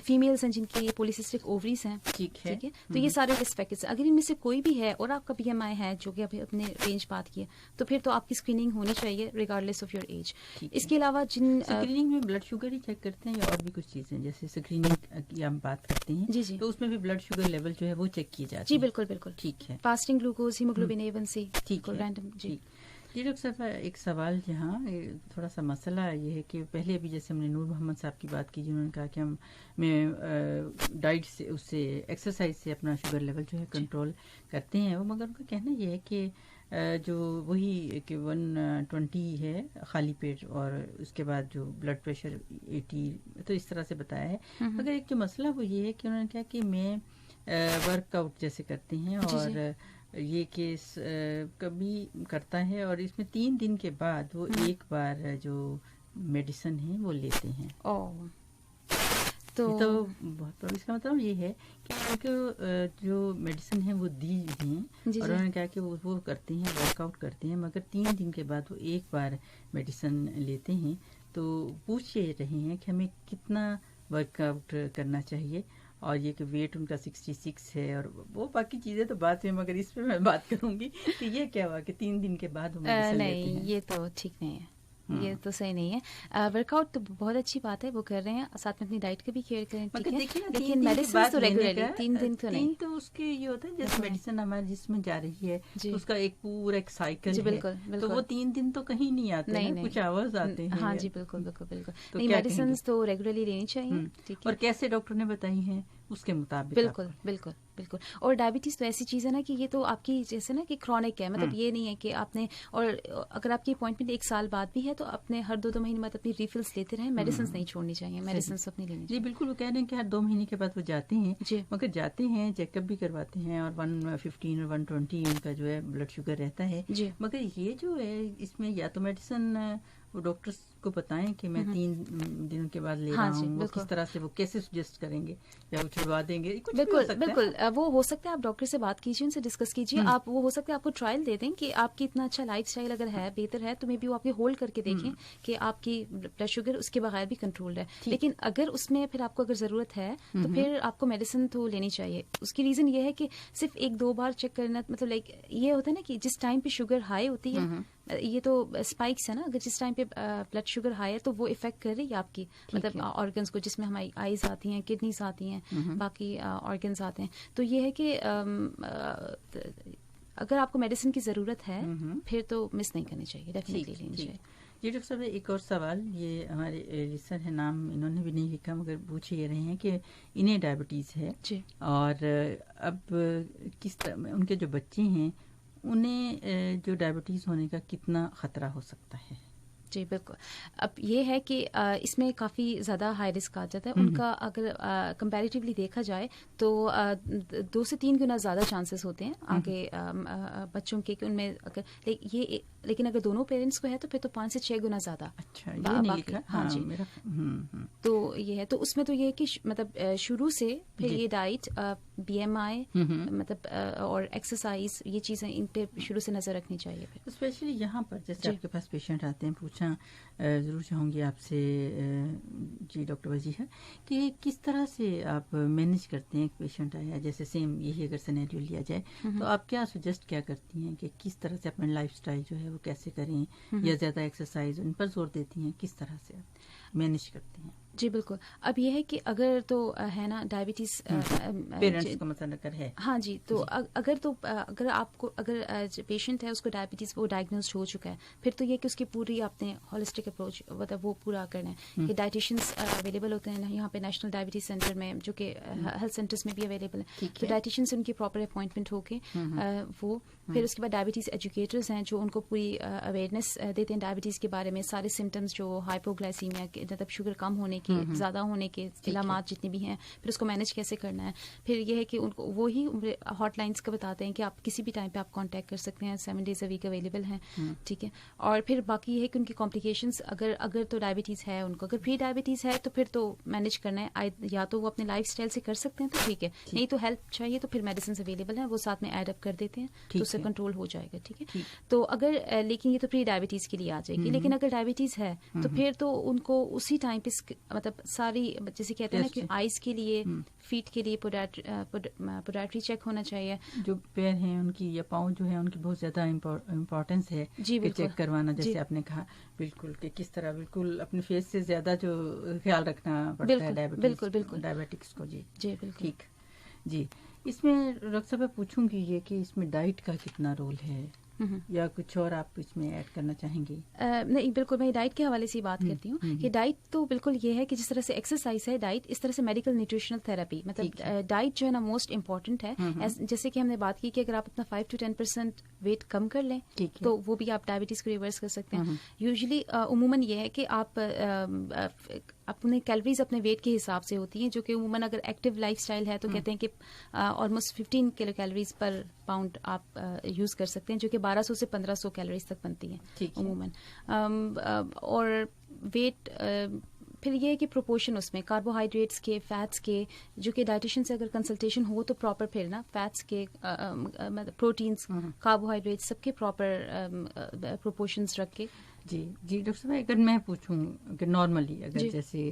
فیمیلز ہیں جن کی پولیسسٹک اووریز ہیں، ٹھیک ہے. تو یہ سارے رسک فیکٹرز، اگر ان میں سے کوئی بھی ہے اور آپ کا BMI ہے جو کہ ابھی اپنے رینج بات کی ہے، تو پھر تو آپ کی اسکریننگ ہونی چاہیے ریگارڈلیس آف یور ایج. اس کے علاوہ اسکریننگ میں بلڈ شوگر ہی چیک کرتے ہیں یا اور بھی کچھ چیزیں، جیسے اسکریننگ کی ہم بات کرتے ہیں جی تو اس میں بھی بلڈ شوگر لیول جو ہے وہ چیک کیے جاتے ہیں؟ جی بالکل بالکل، ٹھیک ہے. فاسٹنگ گلوکوز، ہیموگلوبن A1C، ٹھیک ہے، رینڈم. جی ڈاکٹر صاحب ایک سوال جہاں تھوڑا سا مسئلہ یہ ہے کہ پہلے بھی جیسے ہم نے نور محمد صاحب کی بات کی جنہوں نے کہا کہ ہم ڈائٹ سے، اس سے ایکسرسائز سے اپنا شوگر لیول جو ہے کنٹرول کرتے ہیں، وہ مگر ان کا کہنا یہ ہے کہ جو وہی کہ 120 ہے خالی پیٹ، اور اس کے بعد جو بلڈ پریشر 80، تو اس طرح سے بتایا ہے. مگر ایک جو مسئلہ وہ یہ ہے کہ انہوں نے کہا کہ میں ورک آؤٹ جیسے کرتے ہیں اور یہ کیس کبھی کرتا ہے، اور اس میں 3 دن کے بعد وہ ایک بار جو میڈیسن ہے وہ لیتے ہیں. تو بہت اس کا مطلب یہ ہے کہ جو میڈیسن ہے وہ دی ہیں، اور انہوں نے کہا کہ وہ کرتے ہیں، ورک آؤٹ کرتے ہیں، مگر 3 دن کے بعد وہ ایک بار میڈیسن لیتے ہیں. تو پوچھ یہ رہے ہیں کہ ہمیں کتنا ورک آؤٹ کرنا چاہیے، اور یہ کہ ویٹ ان کا 66 ہے، اور وہ باقی چیزیں تو بات ہے، مگر اس پہ میں بات کروں گی کہ یہ کیا ہوا کہ 3 دن کے بعد نہیں، یہ تو ٹھیک نہیں ہے، یہ تو صحیح نہیں ہے. ورک آؤٹ تو بہت اچھی بات ہے، وہ کر رہے ہیں، ساتھ میں اپنی ڈائٹ کا بھی کیئر کریں، لیکن میڈیسن تو ریگولرلی 3 دن تو نہیں. تو اس کے یہ ہوتا ہے جیسے میڈیسن ہمارے جسم میں جا رہی ہے، اس کا ایک پورا ایک سائیکل ہے، تو وہ 3 دن تو کہیں نہیں آتے، کچھ آورز آتے ہیں. ہاں جی بالکل بالکل بالکل. نہیں، میڈیسنز تو ریگولرلی لینی چاہیے، اور کیسے ڈاکٹر نے بتائی ہیں اس کے مطابق. بالکل بالکل بالکل. اور ڈائبٹیز تو ایسی چیز ہے نا کہ یہ تو آپ کی جیسے نا کہ کرونک ہے، مطلب یہ نہیں ہے کہ آپ نے، اور اگر آپ کی اپوائنٹمنٹ 1 سال بعد بھی ہے تو اپنے ہر 2 مہینے بعد اپنی ریفلس لیتے رہیں، میڈیسنز نہیں چھوڑنی چاہیے، میڈیسنز اپنی لینی چاہیے. جی بالکل، وہ کہہ رہے ہیں کہ ہر 2 مہینے کے بعد وہ جاتے ہیں، مگر جاتے ہیں چیک اپ بھی کرواتے ہیں، اور 115 اور 120 ان کا جو ہے بلڈ شوگر رہتا ہے. مگر یہ جو ہے اس میں یا تو میڈیسن وہ ڈاکٹرز کو بتائیں کہ میں 3 دنوں کے بعد لے رہا ہوں، وہ کس طرح سے، وہ کیسے سجیسٹ کریں گے یا وہ چھڑوا دیں گے. بالکل بالکل، وہ ہو سکتا ہے آپ ڈاکٹر سے بات کیجیے، ان سے ڈسکس کیجیے. آپ وہ ہو سکتا ہے آپ کو ٹرائل دے دیں کہ آپ کی اتنا اچھا لائف اسٹائل اگر ہے، بہتر ہے، تو مے بی وہ آپ کے ہولڈ کر کے دیکھیں کہ آپ کی بلڈ شوگر اس کے بغیر بھی کنٹرول ہے. لیکن اگر اس میں پھر آپ کو اگر ضرورت ہے تو پھر آپ کو میڈیسن تو لینی چاہیے. اس کی ریزن یہ ہے کہ صرف 1-2 بار چیک کرنا، مطلب لائک یہ ہوتا ہے نا کہ جس ٹائم پہ شوگر ہائی ہوتی ہے، یہ تو اسپائکس ہے نا، اگر جس ٹائم پہ بلڈ شوگر ہائی ہے تو وہ افیکٹ کر رہی ہے آپ کی مطلب آرگنس کو، جس میں ہماری آئیز آتی ہیں، کڈنیز آتی ہیں، باقی آرگنز آتے ہیں. تو یہ ہے کہ اگر آپ کو میڈیسن کی ضرورت ہے پھر تو مس نہیں کرنی چاہیے، ڈیفینیٹلی لینی چاہیے. جی ڈاکٹر صاحب ایک اور سوال، یہ ہمارے لسنر ہے، نام انہوں نے بھی نہیں لکھا مگر پوچھ یہ رہے ہیں کہ انہیں ڈائبٹیز ہے، اور اب کس طرح ان کے جو بچے ہیں انہیں جو ڈائبٹیز ہونے کا کتنا خطرہ ہو سکتا ہے؟ جی بالکل. اب یہ ہے کہ اس میں کافی زیادہ ہائی رسک آ جاتا ہے ان کا. اگر کمپیریٹیولی دیکھا جائے تو 2 سے 3 گنا زیادہ چانسز ہوتے ہیں آگے بچوں کے کہ ان میں اگر یہ، لیکن اگر دونوں پیرنٹس کو ہے تو پھر تو 5 سے 6 گنا زیادہ. اچھا، ہاں جی. تو یہ ہے، تو اس میں تو یہ ہے کہ مطلب شروع سے پھر یہ ڈائٹ، BMI مطلب اور ایکسرسائز، یہ چیزیں ان پہ شروع سے نظر رکھنی چاہیے. اسپیشلی یہاں پر جیسے آپ کے پاس پیشنٹ آتے ہیں، پوچھنا ضرور چاہوں گی آپ سے جی ڈاکٹر وجیحہ کہ کس طرح سے آپ مینیج کرتے ہیں. ایک پیشنٹ آیا جیسے سیم یہی اگر سینیریو لیا جائے تو آپ کیا سجیسٹ کیا کرتی ہیں کہ کس طرح سے اپنا لائف اسٹائل جو ہے وہ کیسے کریں، یا زیادہ ایکسرسائز ان پر زور دیتی ہیں، کس طرح سے آپ مینیج کرتے ہیں؟ جی بالکل. اب یہ ہے کہ اگر تو ہے نا ڈائبٹیز پیرنٹس کو مثلا اگر ہے, ہاں جی, تو اگر آپ کو اگر پیشنٹ ہے اس کو ڈائبٹیز وہ ڈائگنوز ہو چکا ہے, پھر تو یہ کہ اس کی پوری آپ نے ہولسٹک اپروچ مطلب وہ پورا کرنا ہے. کہ ڈائٹیشینس اویلیبل ہوتے ہیں یہاں پہ نیشنل ڈائبٹیز سینٹر میں, جو کہ ہیلتھ سینٹرز میں بھی اویلیبل ہیں. تو ڈائٹیشین سے ان کی پراپر اپوائنٹمنٹ ہو کے وہ پھر اس کے بعد ڈائبٹیز ایجوکیٹرز ہیں جو ان کو پوری اویئرنیس دیتے ہیں ڈائبٹیز کے بارے میں, سارے سمٹمس جو ہائپوگلائسیمیا کے مطلب شوگر کم ہونے کے, زیادہ ہونے کے علامات جتنے بھی ہیں, پھر اس کو مینیج کیسے کرنا ہے. پھر یہ ہے کہ ان کو وہی ہاٹ لائنس کا بتاتے ہیں کہ آپ کسی بھی ٹائم پہ آپ کانٹیکٹ کر سکتے ہیں, 7 days a week اویلیبل ہیں. ٹھیک ہے. اور پھر باقی یہ ہے کہ ان کی کمپلیکیشنس اگر تو ڈائبٹیز ہے ان کو, اگر پری ڈائبٹیز ہے تو پھر تو مینیج کرنا ہے, یا تو وہ اپنے لائف اسٹائل سے کر سکتے ہیں تو ٹھیک ہے, نہیں تو ہیلپ چاہیے تو پھر میڈیسنس اویلیبل ہیں, وہ ساتھ میں ایڈ اپ کر دیتے ہیں تو اس سے کنٹرول ہو جائے گا. ٹھیک ہے. تو اگر لیکن یہ تو پری ڈائبٹیز کے لیے آ جائے گی, لیکن اگر ڈائبٹیز ہے تو پھر تو ان کو اسی ٹائم پہ مطلب ساری جیسے کہتے ہیں نا کہ آئز کے لیے, فیٹ کے لیے پوڈیٹری چیک ہونا چاہیے. جو پیر ہیں ان کی یا پاؤں جو ہے ان کی بہت زیادہ امپورٹینس ہے کہ چیک کروانا, جیسے آپ نے کہا بالکل, کہ کس طرح بالکل اپنے فیس سے زیادہ جو خیال رکھنا پڑتا ہے ڈائبٹکس کو. جی جی بالکل ٹھیک. جی اس میں ڈاکٹر صاحب پوچھوں گی یہ کہ اس میں ڈائٹ کا کتنا رول ہے, یا کچھ اور آپ اس میں ایڈ کرنا چاہیں گی؟ نہیں بالکل, میں ڈائٹ کے حوالے سے بات کرتی ہوں کہ ڈائٹ تو بالکل یہ ہے کہ جس طرح سے ایکسرسائز ہے ڈائٹ, اس طرح سے میڈیکل نیوٹریشنل تھراپی, مطلب ڈائٹ جو ہے نا موسٹ امپورٹنٹ ہے. جیسے کہ ہم نے بات کی کہ اگر آپ اپنا 5 to 10% ویٹ کم کر لیں تو وہ بھی آپ ڈائبٹیز کو ریورس کر سکتے ہیں. یوزلی عموماً یہ ہے کہ آپ اپنے کیلوریز اپنے ویٹ کے حساب سے ہوتی ہیں, جو کہ عموماً اگر ایکٹیو لائف اسٹائل ہے تو کہتے ہیں کہ آلموسٹ 15 کلو کیلوریز پر پاؤنڈ آپ یوز کر سکتے ہیں, جو کہ 1200 سے 1500 کیلوریز تک بنتی ہیں عموماً. اور ویٹ پھر یہ ہے کہ پروپورشن اس میں کاربوہائیڈریٹس کے, فیٹس کے, جو کہ ڈائٹیشین سے اگر کنسلٹیشن ہو تو پراپر پھر نا فیٹس کے, پروٹینس, کاربوہائیڈریٹس سب کے پراپر پروپورشنس رکھ کے. جی جی ڈاکٹر صاحب, اگر میں پوچھوں کہ نارملی اگر جیسے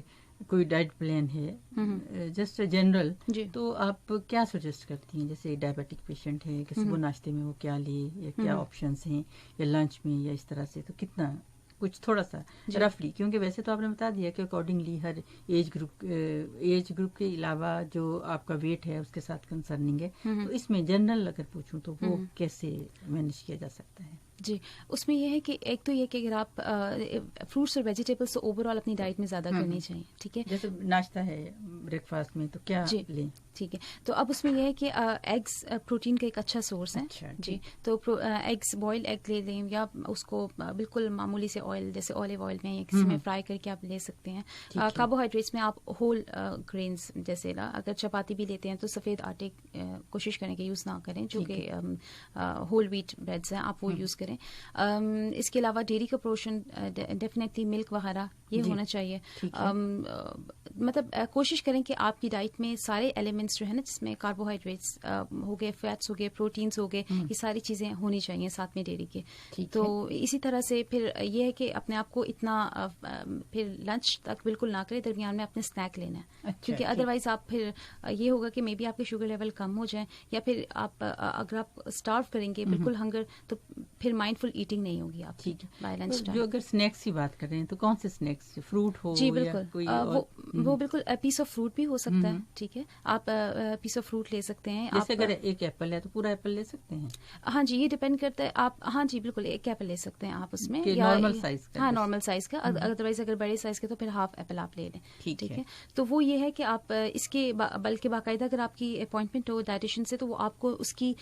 کوئی ڈائٹ پلان ہے جسٹ جنرل, تو آپ کیا سجیسٹ کرتی ہیں؟ جیسے ڈائبٹک پیشنٹ ہے کہ صبح ناشتے میں وہ کیا لے, یا کیا آپشنس ہیں, یا لنچ میں, یا اس طرح سے, تو کتنا کچھ تھوڑا سا رفلی, کیونکہ ویسے تو آپ نے بتا دیا کہ اکارڈنگلی ہر ایج گروپ کے علاوہ جو آپ کا ویٹ ہے اس کے ساتھ کنسرننگ ہے, تو اس میں جنرل اگر پوچھوں تو وہ کیسے مینیج کیا جا سکتا ہے؟ جی اس میں یہ ہے کہ ایک تو یہ کہ اگر آپ فروٹس اور ویجیٹیبلس اوور آل اپنی ڈائٹ میں زیادہ کرنی چاہیے. ٹھیک ہے. جیسے ناشتہ ہے بریک فاسٹ میں تو کیا لیں؟ ٹھیک ہے. تو اب اس میں یہ ہے کہ ایگز پروٹین کا ایک اچھا سورس ہے. جی تو ایگز بوائل ایگ لے لیں, یا اس کو بالکل معمولی سے آئل جیسے اولیو آئل میں یا کسی میں فرائی کر کے آپ لے سکتے ہیں. کاربوہائیڈریٹس میں آپ ہول گرینس جیسے اگر چپاتی بھی لیتے ہیں تو سفید آٹے کوشش کریں کہ یوز نہ کریں, جو کہ ہول ویٹ بریڈس ہیں آپ وہ یوز کریں. اس کے علاوہ ڈیری کا پورشن ڈیفینیٹلی ملک وغیرہ یہ ہونا چاہیے. مطلب کوشش کریں کہ آپ کی ڈائٹ میں سارے ایلیمنٹس جو ہے نا, جس میں کاربوہائیڈریٹس ہو گئے, فیٹس ہو گئے, پروٹینس ہو گئے, یہ ساری چیزیں ہونی چاہیے ساتھ میں ڈیری کے. تو اسی طرح سے پھر یہ ہے کہ اپنے آپ کو اتنا پھر لنچ تک بالکل نہ کریں, درمیان میں اپنے اسنیک لینا ہے, کیونکہ ادروائز آپ پھر یہ ہوگا کہ مے بی آپ کے شوگر لیول کم ہو جائیں, یا پھر آپ اگر آپ اسٹارو کریں گے بالکل ہنگر, تو پھر مائنڈ فل ایٹنگ نہیں ہوگی آپ کی بائی لنچ ٹائم. جو اگر اسنیکس کی بات کر رہے ہیں تو کون سے اسنیکس, فروٹ ہو؟ جی بالکل, وہ بالکل پیس آف فروٹ بھی ہو سکتا ہے. ٹھیک ہے, آپ پیس آف فروٹ لے سکتے ہیں. جیسے اگر ایک ایپل ہے تو پورا ایپل لے سکتے ہیں؟ ہاں جی, یہ ڈیپینڈ کرتا ہے. آپ ہاں جی بالکل ایک ایپل لے سکتے ہیں آپ اس میں, نارمل سائز کا. ہاں نارمل سائز کا. ادروائز اگر بڑے سائز کا تو پھر ہاف ایپل آپ لے لیں. ٹھیک ہے. تو وہ یہ ہے کہ آپ اس کے بلکہ باقاعدہ اگر آپ کی اپوائنٹمنٹ ہو ڈائٹیشین سے, تو وہ آپ کو اس کی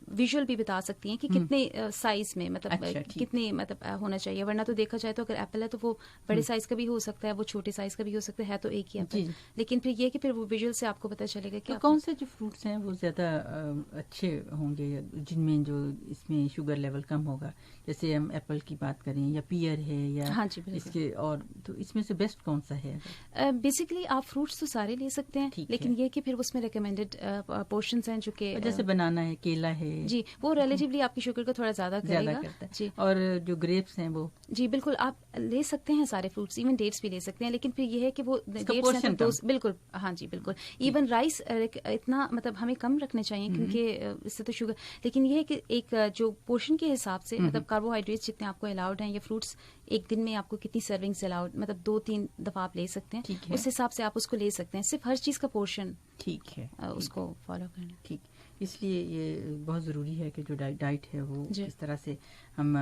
ویژول بھی بتا سکتی ہیں کہ کتنے سائز میں مطلب کتنے مطلب ہونا چاہیے. ورنہ تو دیکھا جائے تو اگر ایپل ہے تو وہ بڑے سائز کا بھی ہو سکتا ہے, وہ چھوٹے سائز کا بھی ہو سکتا ہے تو ایک ہی ایپل. لیکن پھر یہ کہ پھر وہ ویژول سے آپ کو پتہ چلے گا کہ کون سے جو فروٹس ہیں وہ زیادہ اچھے ہوں گے, جن میں جو اس میں شوگر لیول کم ہوگا. جیسے ہم ایپل کی بات کریں, یا پیئر ہے, یا اس کے, اور تو اس میں سے بیسٹ کون سا ہے؟ بیسکلی آپ فروٹس تو سارے لے سکتے ہیں, لیکن یہ کہ پھر اس میں ریکمینڈیڈ پورشنز ہیں جو کہ جیسے بنانا ہے, کیلا ہے, جی وہ ریلیٹیولی آپ کی شوگر کو تھوڑا زیادہ کرے گا. جی. اور جو گریپس ہیں وہ جی بالکل آپ لے سکتے ہیں سارے فروٹس، ایون ڈیٹس بھی لے سکتے ہیں، لیکن پھر یہ ہے کہ وہ ڈیٹس بالکل ہاں جی بالکل، ایون رائس اتنا مطلب ہمیں کم رکھنے چاہیے کیونکہ اس سے تو شوگر، لیکن یہ ہے کہ ایک جو پورشن کے حساب سے مطلب کاربوہائیڈریٹس جتنے آپ کو الاؤڈ ہیں یا فروٹس ایک دن میں آپ کو کتنی سرونگز الاؤڈ مطلب 2-3 دفعہ آپ لے سکتے ہیں، اس حساب سے آپ اس کو لے سکتے ہیں، صرف ہر چیز کا پورشن ٹھیک ہے اس کو فالو کرنا ٹھیک. اس لیے یہ بہت ضروری ہے کہ جو ڈائٹ ہے وہ کس طرح سے ہم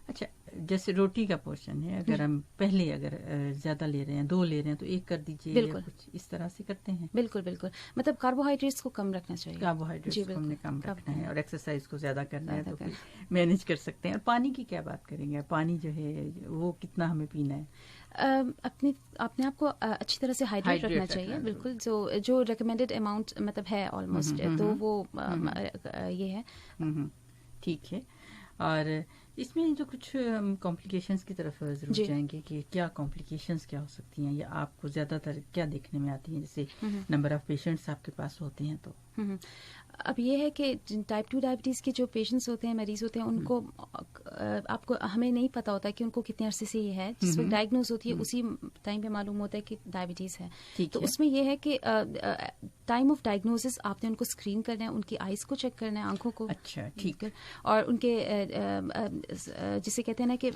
اچھا جیسے روٹی کا پورشن ہے، اگر ہم پہلے اگر زیادہ لے رہے ہیں 2 لے رہے ہیں تو 1 کر دیجیے، کچھ اس طرح سے کرتے ہیں. بالکل بالکل، مطلب کاربوہائیڈریٹس کو کم رکھنا چاہیے، کاربوہائیڈریٹس کو ہم نے کم رکھنا ہے اور ایکسرسائز کو زیادہ کرنا ہے تو پھر مینیج کر سکتے ہیں. اور پانی کی کیا بات کریں گے؟ پانی جو ہے وہ کتنا ہمیں پینا ہے؟ اپنے آپ کو اچھی طرح سے ہائیڈریٹ رکھنا چاہیے. بالکل جو ریکمینڈیڈ اماؤنٹ مطلب ہے آلموسٹ، تو وہ یہ ہے. ٹھیک ہے. اور اس میں جو کچھ کمپلیکیشنز کی طرف ضرور جائیں گے کہ کیا کمپلیکیشنز کیا ہو سکتی ہیں یا آپ کو زیادہ تر کیا دیکھنے میں آتی ہیں جیسے نمبر آف پیشنٹس آپ کے پاس ہوتے ہیں تو؟ اب یہ ہے کہ ٹائپ 2 ڈائبٹیز کے جو پیشنٹس ہوتے ہیں، مریض ہوتے ہیں، ان کو آپ کو ہمیں نہیں پتا ہوتا کہ ان کو کتنے عرصے سے یہ ہے. جس وقت ڈائگنوز ہوتی ہے اسی ٹائم پہ معلوم ہوتا ہے کہ ڈائبٹیز ہے. تو اس میں یہ ہے کہ ٹائم آف ڈائگنوسس آپ نے ان کو اسکرین کرنا ہے، ان کی آئیز کو چیک کرنا ہے، آنکھوں کو. اچھا ٹھیک ہے. اور ان کے جسے کہتے ہیں نا کہ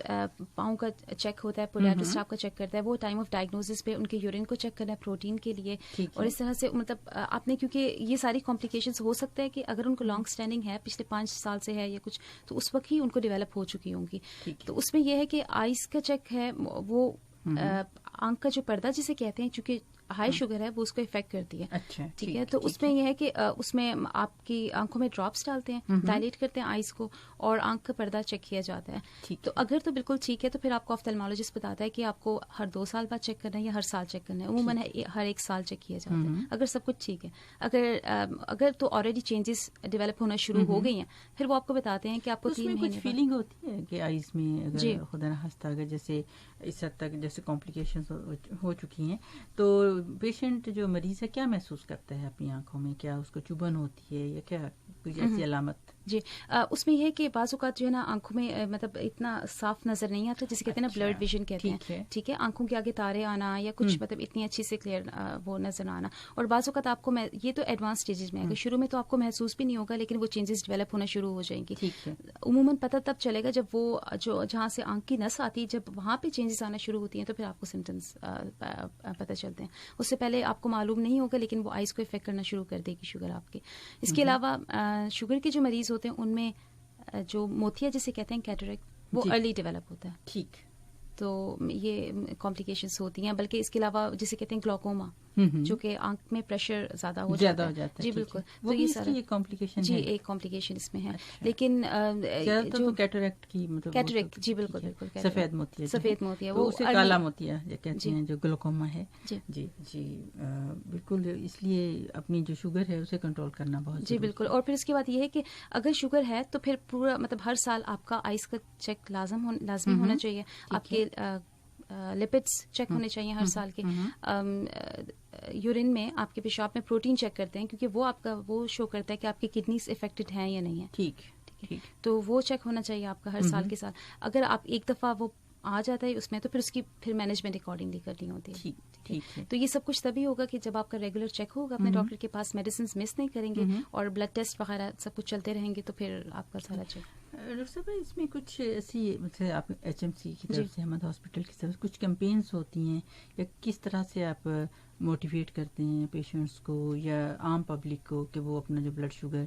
پاؤں کا چیک ہوتا ہے، پولیاٹرسٹ آپ کا چیک کرتا ہے، وہ ٹائم آف ڈائگنوسس پہ ان کے یورین کو چیک کرنا ہے پروٹین کے لیے. اور اس طرح سے مطلب آپ نے، کیونکہ یہ ساری کمپلیکیشنز ہو سکتا ہے کہ اگر ان کو لانگ اسٹینڈنگ ہے، پچھلے 5 سال سے ہے یا کچھ، تو اس وقت ہی ان کو ڈیولپ ہو چکی ہوں گی. تو اس میں یہ ہے کہ آئیز کا چیک ہے، وہ آنکھ کا جو پردہ جسے کہتے ہیں، چونکہ ہائی شوگر ہے وہ اس کو افیکٹ کرتی ہے. اچھا ٹھیک ہے. تو اس میں یہ ہے کہ اس میں آپ کی آنکھوں میں ڈراپس ڈالتے ہیں، ڈائلیٹ کرتے ہیں آئیز کو، اور آنکھ کا پردہ چیک کیا جاتا ہے. تو اگر تو بالکل ٹھیک ہے تو پھر آپ کو آفٹلمالوجسٹ بتاتا ہے کہ آپ کو ہر 2 سال بعد چیک کرنا ہے یا ہر سال چیک کرنا ہے. عموماً ہر 1 سال چیک کیا جاتا ہے اگر سب کچھ ٹھیک ہے. اگر تو آلریڈی چینجز ڈیولپ ہونا شروع ہو گئی ہیں، پھر وہ آپ کو بتاتے ہیں کہ آپ کو 3 مہینے کچھ فیلنگ ہوتی ہے کہ آئیز میں اگر خدا نخواستہ اگر جیسے اس حد تک جیسے کمپلیکیشنز ہو چکی ہیں تو پیشنٹ جو مریض ہے کیا محسوس کرتا ہے اپنی آنکھوں میں؟ کیا اس کو چبھن ہوتی ہے یا کیا کوئی ایسی علامت؟ جی اس میں یہ کہ بعض اوقات جو ہے نا آنکھوں میں مطلب اتنا صاف نظر نہیں آتا، جسے کہتے ہیں نا بلرڈ ویژن کہتے ہیں. ٹھیک ہے. آنکھوں کے آگے تارے آنا یا کچھ مطلب اتنی اچھی سے کلیئر وہ نظر آنا. اور بعض اوقات آپ کو یہ تو ایڈوانس اسٹیجز میں ہے کہ شروع میں تو آپ کو محسوس بھی نہیں ہوگا، لیکن وہ چینجز ڈیولپ ہونا شروع ہو جائیں گی. عموماً پتہ تب چلے گا جب وہ جو جہاں سے آنکھ کی نس آتی ہے، جب وہاں پہ چینجز آنا شروع ہوتی ہیں تو پھر آپ کو سمٹمس پتہ چلتے ہیں. اس سے پہلے آپ کو معلوم نہیں ہوگا، لیکن وہ آئیز کو افیکٹ کرنا شروع کر دے گی شوگر آپ کی. اس کے علاوہ شوگر کے جو مریض ہوتے ہیں ان میں جو موتیا جسے کہتے ہیں کیٹریکٹ، وہ ارلی ڈیولپ ہوتا ہے. ٹھیک. تو یہ کمپلیکیشنز ہوتی ہیں. بلکہ اس کے علاوہ جسے کہتے ہیں گلوکوما، جو کہ آنکھ میں پریشر زیادہ ہو جاتا ہے. جی بالکل. تو یہ سارا کمپلیکیشن جی ایک کمپلیکیشن اس میں ہے. لیکن جو کیٹریکٹ کی مطلب کیٹریکٹ، جی بالکل بالکل، سفید موتیا وہ اسے کالا موتیا کہتے ہیں جو گلوکوما ہے. جی جی بالکل. اس لیے اپنی جو شوگر ہے اسے کنٹرول کرنا بہت جی بالکل. اور پھر اس کے بعد یہ ہے کہ اگر شوگر ہے تو پھر پورا مطلب ہر سال آپ کا آئیز کا چیک لازمی ہونا چاہیے. آپ کے لپڈس چیک ہونے چاہیے ہر سال کے. یورین میں آپ کے پیشاب میں پروٹین چیک کرتے ہیں، کیونکہ وہ آپ کا وہ شو کرتا ہے کہ آپ کی کڈنیز افیکٹڈ ہیں یا نہیں ہے. ٹھیک. تو وہ چیک ہونا چاہیے آپ کا ہر سال کے ساتھ. اگر آپ ایک دفعہ وہ آ جاتا ہے اس میں تو پھر اس کی پھر مینجمنٹ اکارڈنگلی کرنی ہوتی ہے. تو یہ سب کچھ تبھی ہوگا کہ جب آپ کا ریگولر چیک ہوگا اپنے ڈاکٹر کے پاس، میڈیسنز مس نہیں کریں گے اور بلڈ ٹیسٹ وغیرہ سب کچھ چلتے رہیں گے، تو پھر آپ کا سارا چیک. ڈاکٹر صاحب اس میں کچھ ایسی مطلب آپ HMC کی طرف سے، احمد ہاسپٹل کی طرف سے کچھ کیمپینز ہوتی ہیں یا کس طرح سے آپ موٹیویٹ کرتے ہیں پیشنٹس کو یا عام پبلک کو کہ وہ اپنا جو بلڈ شوگر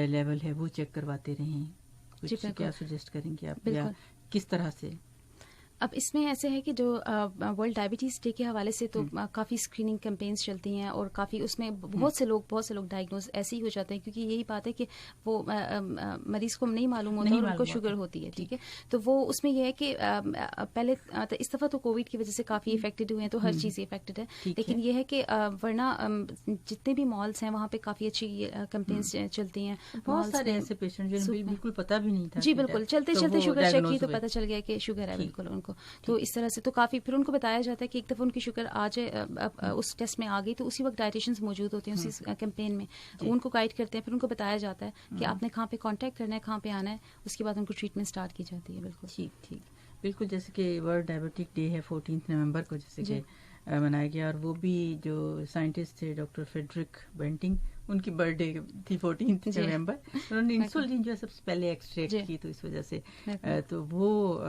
لیول ہے وہ چیک کرواتے رہیں؟ کچھ کیا سجیسٹ کریں گے آپ یا کس طرح سے؟ اب اس میں ایسے ہے کہ جو ورلڈ ڈائبٹیز ڈے کے حوالے سے تو کافی اسکریننگ کیمپینز چلتی ہیں، اور کافی اس میں بہت سے لوگ ڈائگنوز ایسے ہی ہو جاتے ہیں، کیونکہ یہی بات ہے کہ وہ مریض کو نہیں معلوم ہوتا اور ان کو شوگر ہوتی ہے. ٹھیک ہے. تو وہ اس میں یہ ہے کہ پہلے اس دفعہ تو کووڈ کی وجہ سے کافی افیکٹڈ ہوئے ہیں، تو ہر چیز افیکٹڈ ہے. لیکن یہ ہے کہ ورنہ جتنے بھی مالس ہیں وہاں پہ کافی اچھی کیمپینز چلتی ہیں. بہت سارے ایسے پیشنٹ جو بالکل پتہ بھی نہیں تھا. جی بالکل. چلتے شوگر چیک کی تو پتہ چل گیا کہ شوگر ہے بالکل ان کو. تو اس طرح سے تو کافی پھر ان کو بتایا جاتا ہے کہ ایک دفعہ ان کی شوگر آ جائے اس ٹیسٹ میں آ گئی تو اسی وقت ڈائٹیشنز موجود ہوتے ہیں اسی کیمپین میں، ان کو گائیڈ کرتے ہیں. پھر ان کو بتایا جاتا ہے کہ آپ نے کہاں پہ کانٹیکٹ کرنا ہے، کہاں پہ آنا ہے. اس کے بعد ان کو ٹریٹمنٹ اسٹارٹ کی جاتی ہے. بالکل. ٹھیک. بالکل جیسے کہ ورلڈ ڈائبٹک ڈے ہے 14 نومبر کو جیسے کہ منایا گیا, اور وہ بھی جو سائنٹسٹ تھے ڈاکٹر فریڈرک بینٹنگ, ان کی برتھ ڈے تھی 14 نومبر. انہوں نے انسولین جو ہے سب سے پہلے ایکسٹریکٹ کی, تو اس وجہ سے تو وہ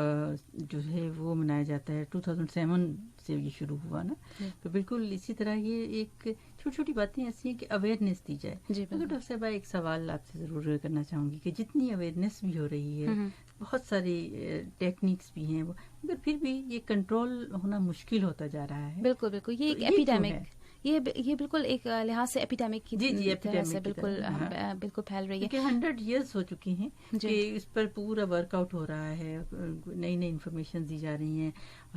جو ہے وہ منایا جاتا ہے 2007 سے یہ شروع ہوا نا. تو بالکل اسی طرح یہ ایک چھوٹی چھوٹی باتیں ایسی ہیں کہ اویئرنیس دی جائے. ڈاکٹر صاحبہ ایک سوال آپ سے ضرور کرنا چاہوں گی کہ جتنی اویئرنیس بھی ہو رہی ہے, بہت ساری ٹیکنیکس بھی ہیں, مگر پھر بھی یہ کنٹرول ہونا مشکل ہوتا جا رہا ہے. بالکل بالکل, یہ ایک ایپیڈیمک, یہ بالکل ایک لحاظ سے ایپیڈیمک کی طرح سے بالکل پھیل رہی ہے. کہ 100 years ہو چکی ہیں کہ اس پر پورا ورک آؤٹ ہو رہا ہے, نئی نئی انفارمیشن دی جا رہی ہیں,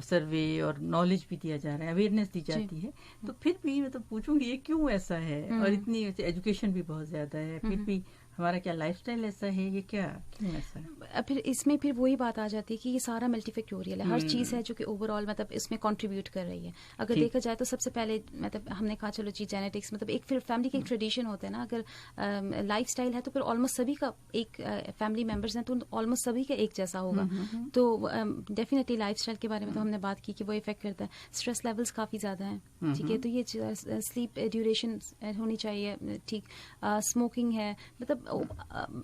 سروے اور نالج بھی دیا جا رہا ہے, اویئرنیس دی جاتی ہے. تو پھر بھی میں تو پوچھوں گی یہ کیوں ایسا ہے, اور اتنی ایجوکیشن بھی بہت زیادہ ہے, پھر بھی ہمارا کیا لائف اسٹائل ایسا ہے, یہ کیوں ایسا ہے؟ پھر اس میں پھر وہی بات آ جاتی ہے کہ یہ سارا ملٹی فیکٹوریل ہے, ہر چیز ہے جو کہ اوور آل مطلب اس میں کنٹریبیوٹ کر رہی ہے. اگر دیکھا جائے تو سب سے پہلے مطلب ہم نے کہا چلو جی جینیٹکس, مطلب ایک پھر فیملی کے ایک ٹریڈیشن ہوتا ہے نا. اگر لائف اسٹائل ہے تو پھر آلموسٹ سبھی کا, ایک فیملی ممبرس ہیں تو آلموسٹ سبھی کا ایک جیسا ہوگا. تو ڈیفینیٹلی لائف اسٹائل کے بارے میں تو ہم نے بات کی کہ وہ افیکٹ کرتا ہے. اسٹریس لیولس کافی زیادہ ہیں, ٹھیک ہے, تو یہ سلیپ ڈیوریشن ہونی چاہیے, ٹھیک, اسموکنگ ہے, مطلب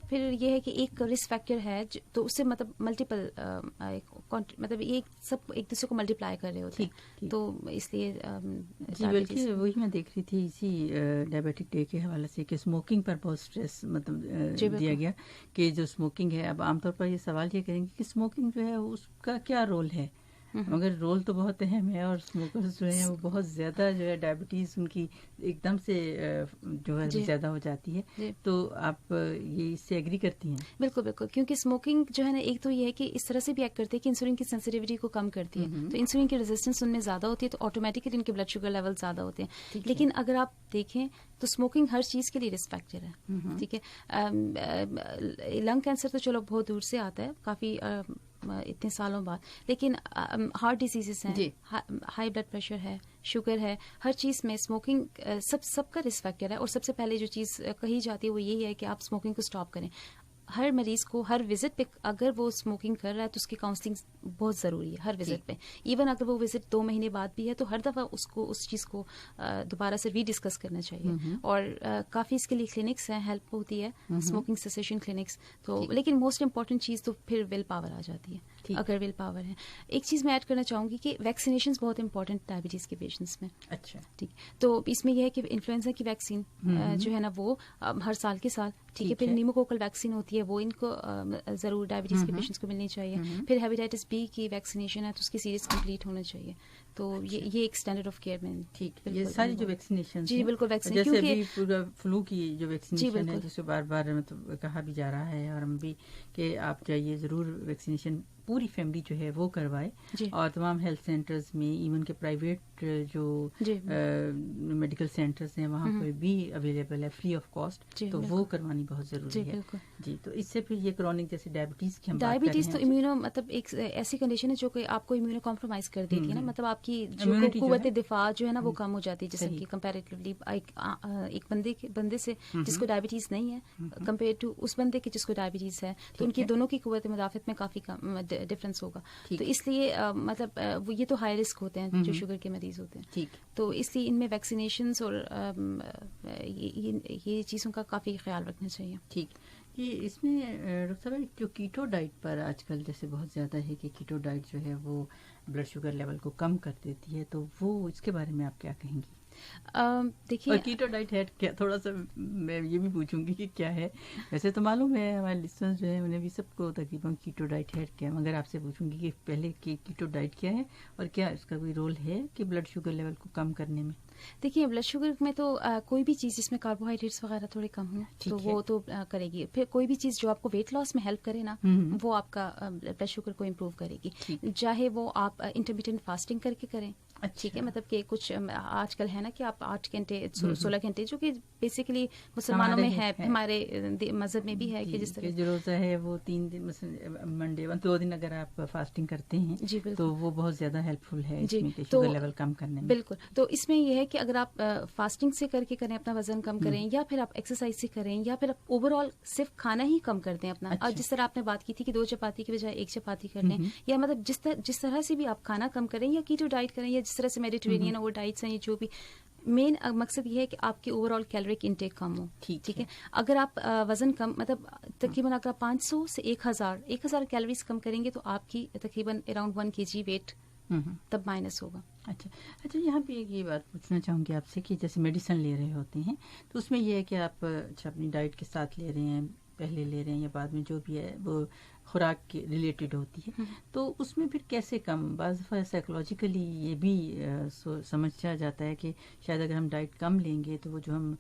پھر یہ ہے کہ ایک رسک فیکٹر ہے تو اس سے مطلب ملٹیپل مطلب یہ سب ایک دوسرے کو ملٹیپلائی کر رہے ہوتے ہیں. تو اس لیے بلکہ وہی میں دیکھ رہی تھی اسی ڈائبٹک ڈے کے حوالے سے کہ اسموکنگ پر بہت اسٹریس مطلب دیا گیا کہ جو اسموکنگ ہے, اب عام طور پر یہ سوال یہ کریں گے کہ اسموکنگ جو ہے اس کا کیا رول ہے, مگر رول تو بہت اہم ہے, اور اسموکرز جو ہیں وہ بہت زیادہ جو ہے ڈائبٹیز ان کی ایک دم سے جو ہے زیادہ ہو جاتی ہے. تو آپ یہ اس سے ایگری کرتی ہیں؟ بالکل بالکل, کیونکہ اسموکنگ جو ہے نا, ایک تو یہ ہے کہ اس طرح سے بھی ایکٹ کرتی ہے کہ انسولین کی سینسیٹیوٹی کو کم کرتی ہے, تو انسولین کی ریزسٹنس ان میں زیادہ ہوتی ہے, تو آٹومیٹکلی ان کے بلڈ شوگر لیول زیادہ ہوتے ہیں. لیکن اگر آپ دیکھیں تو اسموکنگ ہر چیز کے لیے رسک فیکٹر ہے, ٹھیک ہے. لنگ کینسر تو چلو بہت دور سے آتا ہے, کافی اتنے سالوں بعد, لیکن ہارٹ ڈیزیزز ہیں, ہائی بلڈ پریشر ہے, شوگر ہے, ہر چیز میں اسموکنگ سب کا رسک فیکٹر ہے. اور سب سے پہلے جو چیز کہی جاتی ہے وہ یہی ہے کہ آپ اسموکنگ کو اسٹاپ کریں. ہر مریض کو ہر وزٹ پہ اگر وہ اسموکنگ کر رہا ہے تو اس کی کاؤنسلنگ بہت ضروری ہے ہر وزٹ پہ. ایون اگر وہ وزٹ 2 مہینے بعد بھی ہے تو ہر دفعہ اس چیز کو دوبارہ سے ری ڈسکس کرنا چاہیے. اور کافی اس کے لیے کلینکس ہیں, ہیلپ ہوتی ہے, اسموکنگ سیسیشن کلینکس. تو لیکن موسٹ امپورٹنٹ چیز تو پھر ول پاور آ جاتی ہے, اگر ول پاور ہے. ایک چیز میں ایڈ کرنا چاہوں گی کہ ویکسینیشن بہت امپورٹنٹ ڈائبٹیز کے پیشنٹس میں. اچھا, ٹھیک, تو اس میں یہ ہے کہ انفلوئنزا کی ویکسین جو ہے نا وہ ہر سال کے سال, ٹھیک ہے. پھر نیموکوکل ویکسین ہوتی ہے, وہ ان کو ضرور ڈائبٹیز کے پیشنٹس کو ملنی چاہیے. پھر ہیپیٹائٹس بی کی ویکسینیشن ہے تو اس کی سیریز کمپلیٹ ہونا چاہیے. تو یہ ایک اسٹینڈرڈ آف کیئر میں, ٹھیک, یہ ساری جو ویکسینیشن, جی بالکل, ویکسین جیسے ابھی پورا فلو کی جو ویکسینیشن ہے جسے بار بار مطلب کہا بھی جا رہا ہے, اور ہم بھی کہ آپ جائیے ضرور ویکسینیشن پوری فیملی جو ہے وہ کروائے. اور تمام ہیلتھ سینٹرز میں, ایون کے پرائیویٹ جو میڈیکل سینٹرز ہیں وہاں پہ بھی اویلیبل ہے فری آف کاسٹ, تو وہ کروانی بہت ضروری ہے. جی, تو اس سے پھر یہ کرونک جیسے ڈائبٹیز کی ہم بات کر رہے ہیں, ڈائبٹیز تو امیونو مطلب ایک ایسی کنڈیشن ہے جو کہ آپ کو امیونو کمپرومائز کر دیتی ہے نا, مطلب آپ کی جو قوت دفاع جو ہے نا وہ کم ہو جاتی ہے جسم کی کمپیریٹیولی ایک بندے سے جس کو ڈائبٹیز نہیں ہے کمپیئر ٹو اس بندے کے جس کو ڈائبٹیز ہے, تو ان کی دونوں کی قوت مدافعت میں کافی ڈفرینس ہوگا. تو اس لیے مطلب یہ تو ہائی رسک ہوتے ہیں جو شوگر کے مریض ہوتے ہیں, تو اس لیے ان میں ویکسینیشنز اور یہ چیزوں کا کافی خیال رکھنا چاہیے. ٹھیک, یہ اس میں ڈاکٹر صاحب جو کیٹو ڈائٹ پر آج کل جیسے بہت زیادہ ہے کہ کیٹو ڈائٹ جو ہے وہ بلڈ شوگر لیول کو کم کر دیتی ہے, تو وہ اس کے بارے میں آپ کیا کہیں گی؟ دیکھیے, اور کیٹو ڈائٹ ہے کیا, تھوڑا سا میں یہ بھی پوچھوں گی کہ کیا ہے. ویسے تو معلوم ہے ہمارے لسنرز جو ہیں انہیں بھی سب کو تقریباً کیٹو ڈائٹ ہے کیا, مگر آپ سے پوچھوں گی کہ پہلے کیٹو ڈائٹ کیا ہے اور کیا اس کا کوئی رول ہے کہ بلڈ شوگر لیول کو کم کرنے میں؟ دیکھیے, بلڈ شوگر میں تو کوئی بھی چیز جس میں کاربوہائیڈریٹس وغیرہ تھوڑے کم ہوں تو وہ تو کرے گی. پھر کوئی بھی چیز جو آپ کو ویٹ لاس میں ہیلپ کرے نا, وہ آپ کا بلڈ شوگر کو امپروو کرے گی, چاہے وہ آپ انٹرمیٹنٹ فاسٹنگ کر کے کریں. ٹھیک ہے, مطلب کہ کچھ آج کل ہے نا کہ آپ 8 گھنٹے 16 گھنٹے جو کہ بیسیکلی مسلمانوں میں ہے, ہمارے مذہب میں بھی ہے کہ جس طرح جو روزہ ہے وہ 3 دن مثلا منڈے 2 دن اگر آپ فاسٹنگ کرتے ہیں تو وہ بہت زیادہ ہیلپ فل ہے اس میں شوگر لیول کم کرنے میں. بالکل, تو اس میں یہ ہے کہ اگر آپ فاسٹنگ سے کر کے کریں اپنا وزن کم کریں یا پھر آپ ایکسرسائز سے کریں یا پھر آپ اوور آل صرف کھانا ہی کم کر دیں اپنا. اور جس طرح آپ نے بات کی تھی کہ 2 چپاتی کی بجائے 1 چپاتی کر لیں, یا مطلب جس طرح سے بھی آپ کھانا کم کریں یا کیٹو ڈائٹ کریں یا جس طرح سے میڈیٹرینین اور ڈائٹس ہیں, یہ جو بھی مین مقصد یہ ہے کہ آپ کی اوور آل کیلورک انٹیک کم ہو. ٹھیک ہے, اگر آپ وزن کم مطلب تقریباً اگر 500 سے 1000 کیلوریز کم کریں گے تو آپ کی تقریباً اراؤنڈ 1 kg ویٹ تب مائنس ہوگا. اچھا یہاں پہ ایک یہ بات پوچھنا چاہوں گی آپ سے کہ جیسے میڈیسن لے رہے ہوتے ہیں تو اس میں یہ ہے کہ آپ اپنی ڈائٹ کے ساتھ لے رہے ہیں, پہلے لے رہے ہیں یا بعد میں جو بھی ہے وہ خوراک کے ریلیٹڈ ہوتی ہے, تو اس میں پھر کیسے کم, بعض دفعہ سائیکولوجیکلی یہ بھی سمجھا جاتا ہے کہ شاید اگر ہم ڈائٹ کم لیں گے تو وہ جو ہم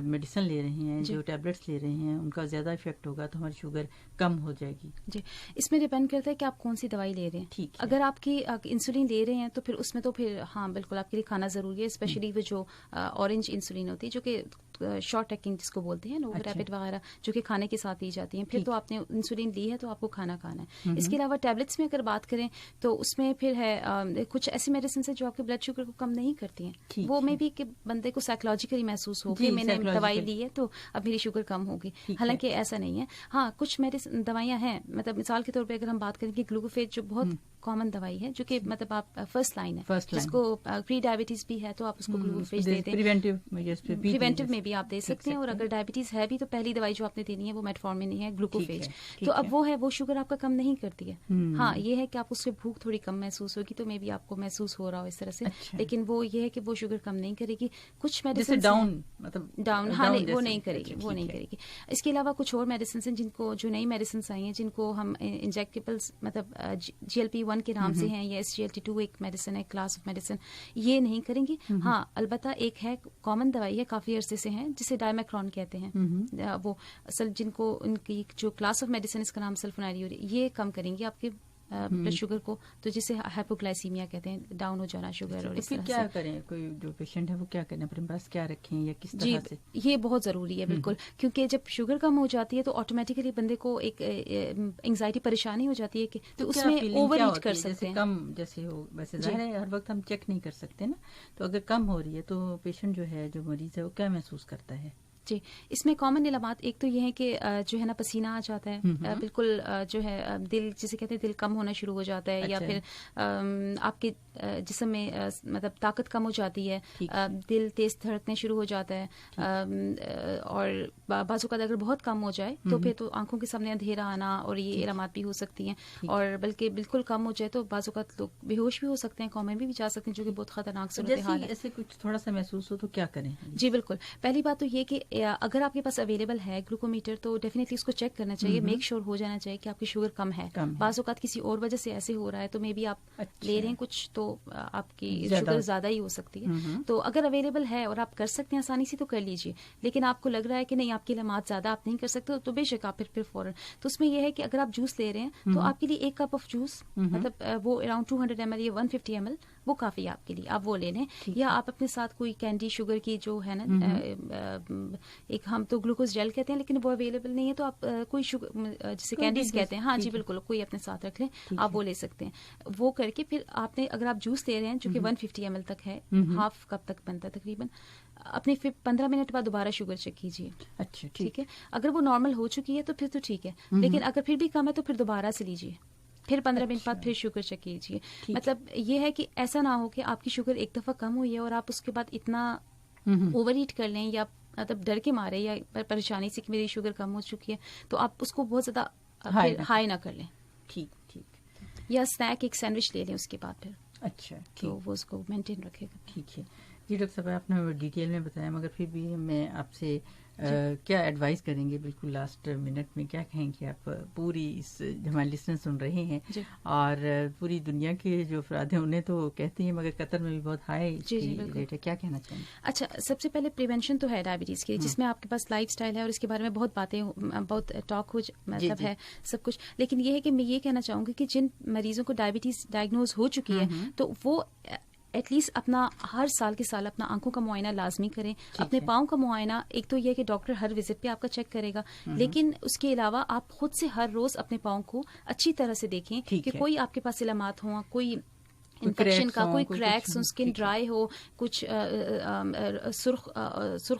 میڈیسن لے رہے ہیں, جو ٹیبلٹس لے رہے ہیں, ان کا زیادہ افیکٹ ہوگا تو ہماری شوگر کم ہو جائے گی. جی, اس میں ڈیپینڈ کرتا ہے کہ آپ کون سی دوائی لے رہے ہیں. ٹھیک, اگر آپ کی انسولین لے رہے ہیں تو پھر اس میں تو پھر ہاں بالکل آپ کے لیے کھانا ضروری ہے, اسپیشلی وہ جو اورنج انسولین ہوتی ہے جو کہ شارٹ ایکٹنگ جس کو بولتے ہیں نو ریپڈ وغیرہ, جو کہ کھانے کے ساتھ دی جاتی ہیں. پھر تو آپ نے انسولین لی ہے تو آپ کو کھانا ہے. اس کے علاوہ ٹیبلٹس میں اگر بات کریں تو اس میں پھر ہے کچھ ایسی میڈیسنس ہیں جو آپ کے بلڈ شوگر کو کم نہیں کرتی ہیں. وہ میں بھی کہ بندے کو سائیکولوجیکلی محسوس ہو کہ میں نے دوائی لی ہے تو اب میری شوگر کم ہوگی, حالانکہ ایسا نہیں ہے. ہاں کچھ دوائیاں ہیں, مطلب مثال کے طور پہ اگر ہم بات کریں کہ گلوکوفیج جو بہت کامن دوائی ہے جو کہ مطلب آپ فرسٹ لائن ہے, جس کو پری ڈائبٹیز بھی ہے تو آپ اس کو گلوکوفیج دے دیں, پریونٹیو میں بھی آپ دے سکتے ہیں. اور اگر ڈائبٹیز ہے بھی تو پہلی دوائی جو آپ نے دینی ہے وہ میٹفارمن ہی ہے, گلوکوفیج. تو اب وہ ہے, وہ شوگر آپ کا کم نہیں کرتی ہے. ہاں یہ ہے کہ آپ اس سے بھوک تھوڑی کم محسوس ہوگی تو میں بھی آپ کو محسوس ہو رہا ہو اس طرح سے, لیکن وہ یہ ہے کہ وہ شوگر کم نہیں کرے گی. کچھ میڈیسن ڈاؤن ہاں وہ نہیں کرے گی. اس کے علاوہ کچھ اور میڈیسنس ہیں جن کو, جو نئی میڈیسنس آئی ہیں جن کو ہم انجیکٹیبلس مطلب GLP-1 کے نام سے ہیں, یا SGLT2 ایک میڈیسن ہے, کلاس آف میڈیسن, یہ نہیں کریں گی. ہاں البتہ ایک ہے کامن دوائی ہے, کافی عرصے سے ہیں, جسے ڈائمیکرون کہتے ہیں. وہ اصل جن کو ان کی جو کلاس آف میڈیسن اس کا نام سلفوناریڈ, یہ کم کریں گے آپ کے بلڈ شوگر کو, تو جسے ہائپوگلائسیمیا کہتے ہیں, ڈاؤن ہو جانا شوگر. اور اس طرح کیا کریں, کوئی جو پیشنٹ ہے وہ کیا کریں, اپنے پاس کیا رکھیں یا کس طرح سے؟ یہ بہت ضروری ہے بالکل, کیونکہ جب شوگر کم ہو جاتی ہے تو آٹومیٹکلی بندے کو ایک انگزائٹی پریشانی ہو جاتی ہے کہ تو اس میں اوور ایٹ کر سکتے ہیں. کم جیسے ہو, ویسے ظاہر ہے ہر وقت ہم چیک نہیں کر سکتے نا, تو اگر کم ہو رہی ہے تو پیشنٹ جو ہے, جو مریض ہے, وہ کیا محسوس کرتا ہے؟ جی, اس میں کامن علامات ایک تو یہ ہے کہ جو ہے نا پسینہ آ جاتا ہے, بالکل جو ہے دل جسے کہتے ہیں دل کم ہونا شروع ہو جاتا ہے, یا پھر آپ کے جسم میں مطلب طاقت کم ہو جاتی ہے, دل تیز دھڑکنے شروع ہو جاتا ہے, اور بعض اوقات اگر بہت کم ہو جائے تو پھر تو آنکھوں کے سامنے اندھیرا آنا اور یہ علامات بھی ہو سکتی ہیں. اور بلکہ بالکل کم ہو جائے تو بعض اوقات لوگ بے ہوش بھی ہو سکتے ہیں, کوما میں بھی جا سکتے ہیں, جو کہ بہت خطرناک صورتحال ہے. ایسے کچھ تھوڑا سا محسوس ہو تو کیا کریں؟ جی بالکل, پہلی بات تو یہ کہ اگر آپ کے پاس اویلیبل ہے گلوکومیٹر تو ڈیفینیٹلی اس کو چیک کرنا چاہیے, میک شیور ہو جانا چاہیے کہ آپ کی شوگر کم ہے. بعض اوقات کسی اور وجہ سے ایسے ہو رہا ہے تو میں بھی آپ لے رہے ہیں کچھ تو آپ کی شوگر زیادہ ہی ہو سکتی ہے. تو اگر اویلیبل ہے اور آپ کر سکتے ہیں آسانی سے تو کر لیجیے, لیکن آپ کو لگ رہا ہے کہ نہیں آپ کی علامات زیادہ آپ نہیں کر سکتے تو بے شک آپ پھر فوراً. تو اس میں یہ ہے کہ اگر آپ جوس لے رہے ہیں تو آپ کے لیے 1 کپ آف جوس مطلب وہ اراؤنڈ 200 ml یا 150 ml وہ کافی ہے آپ کے لیے, آپ وہ لے لیں. یا آپ اپنے ساتھ کوئی کینڈی شوگر کی جو ہے نا, ایک ہم تو گلوکوز جیل کہتے ہیں لیکن وہ اویلیبل نہیں ہے تو آپ کوئی شوگر جسے کینڈیز کہتے ہیں, ہاں جی بالکل, کوئی اپنے ساتھ رکھ لیں, آپ وہ لے سکتے ہیں. وہ کر کے پھر آپ نے اگر آپ جوس لے رہے ہیں جو کہ 150 ml تک ہے, ہاف کپ تک بنتا ہے تقریباً, اپنے 15 منٹ بعد دوبارہ شوگر چیک کیجیے. اچھا ٹھیک ہے, اگر وہ نارمل ہو چکی ہے تو پھر تو ٹھیک ہے, لیکن اگر پھر بھی کم ہے تو پھر دوبارہ سے لیجیے, پھر 15 منٹ بعد پھر شوگر چیک کیجیے. مطلب یہ ہے کہ ایسا نہ ہو کہ آپ کی شوگر ایک دفعہ کم ہوئی ہے اور آپ اس کے بعد اتنا اوور ایٹ کر لیں یا مطلب ڈر کے مارے یا پریشانی سے کہ میری شوگر کم ہو چکی ہے تو آپ اس کو بہت زیادہ ہائی نہ کر لیں. ٹھیک, یا اسنیک ایک سینڈوچ لے لیں اس کے بعد پھر. اچھا, تو وہ اس کو مینٹین رکھے گا. ٹھیک ہے جی. ڈاکٹر صاحب آپ نے ڈیٹیل میں بتایا, مگر پھر بھی میں آپ سے کیا ایڈوائز کریں گے بالکل لاسٹ منٹ میں, کیا کہیں گے آپ پوری اس ہمارے لسنر سن رہے ہیں اور پوری دنیا کے جو افراد ہیں انہیں تو کہتے ہیں مگر قطر میں بھی بہت ہائی ریٹ ہے, کیا کہنا چاہیں گے؟ اچھا, سب سے پہلے پریونشن تو ہے ڈائبٹیز کی, جس میں آپ کے پاس لائف اسٹائل ہے اور اس کے بارے میں بہت باتیں بہت ٹاک ہو مطلب ہے سب کچھ, لیکن یہ ہے کہ میں یہ کہنا چاہوں گی کہ جن مریضوں کو ڈائبٹیز ڈائگنوز ہو چکی ہے تو وہ ایٹ لیسٹ اپنا ہر سال کے سال اپنا آنکھوں کا معائنہ لازمی کریں, اپنے پاؤں کا معائنہ. ایک تو یہ کہ ڈاکٹر ہر وزٹ پہ آپ کا چیک کرے گا, لیکن اس کے علاوہ آپ خود سے ہر روز اپنے پاؤں کو اچھی طرح سے دیکھیں کہ کوئی آپ کے پاس علامات ہوں, کوئی انفیکشن کا، کوئی کریکس، اسکن ڈرائی ہو، کچھ سرخ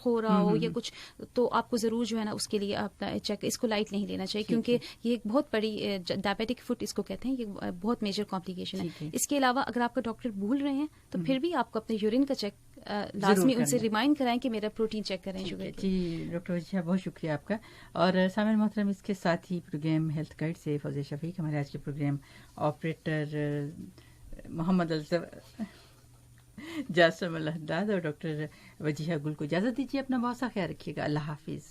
ہو رہا ہو یا کچھ، تو آپ کو ضرور جو ہے نا اس کے لیے اپنا چیک، اس کو لائٹ نہیں لینا چاہیے، کیونکہ یہ ایک بہت بڑی ڈائبیٹک فٹ اس کو کہتے ہیں، یہ بہت میجر کمپلیکیشن ہے. اس کے علاوہ اگر آپ کا ڈاکٹر بھول رہے ہیں تو پھر بھی آپ کو اپنے یورین کا چیک لازمی ان سے ریمائنڈ کرائیں کہ میرا پروٹین چیک کریں شوگر. جی ڈاکٹر وجیہہ بہت شکریہ آپ کا. اور سامعین محترم، اس کے ساتھ ہی پروگرام ہیلتھ گائیڈ سے فوزیہ شفیق، ہمارے آج کے پروگرام آپریٹر محمد جاسم الحداد اور ڈاکٹر وجیہہ گل کو اجازت دیجیے. اپنا بہت سا خیال رکھیے گا. اللہ حافظ.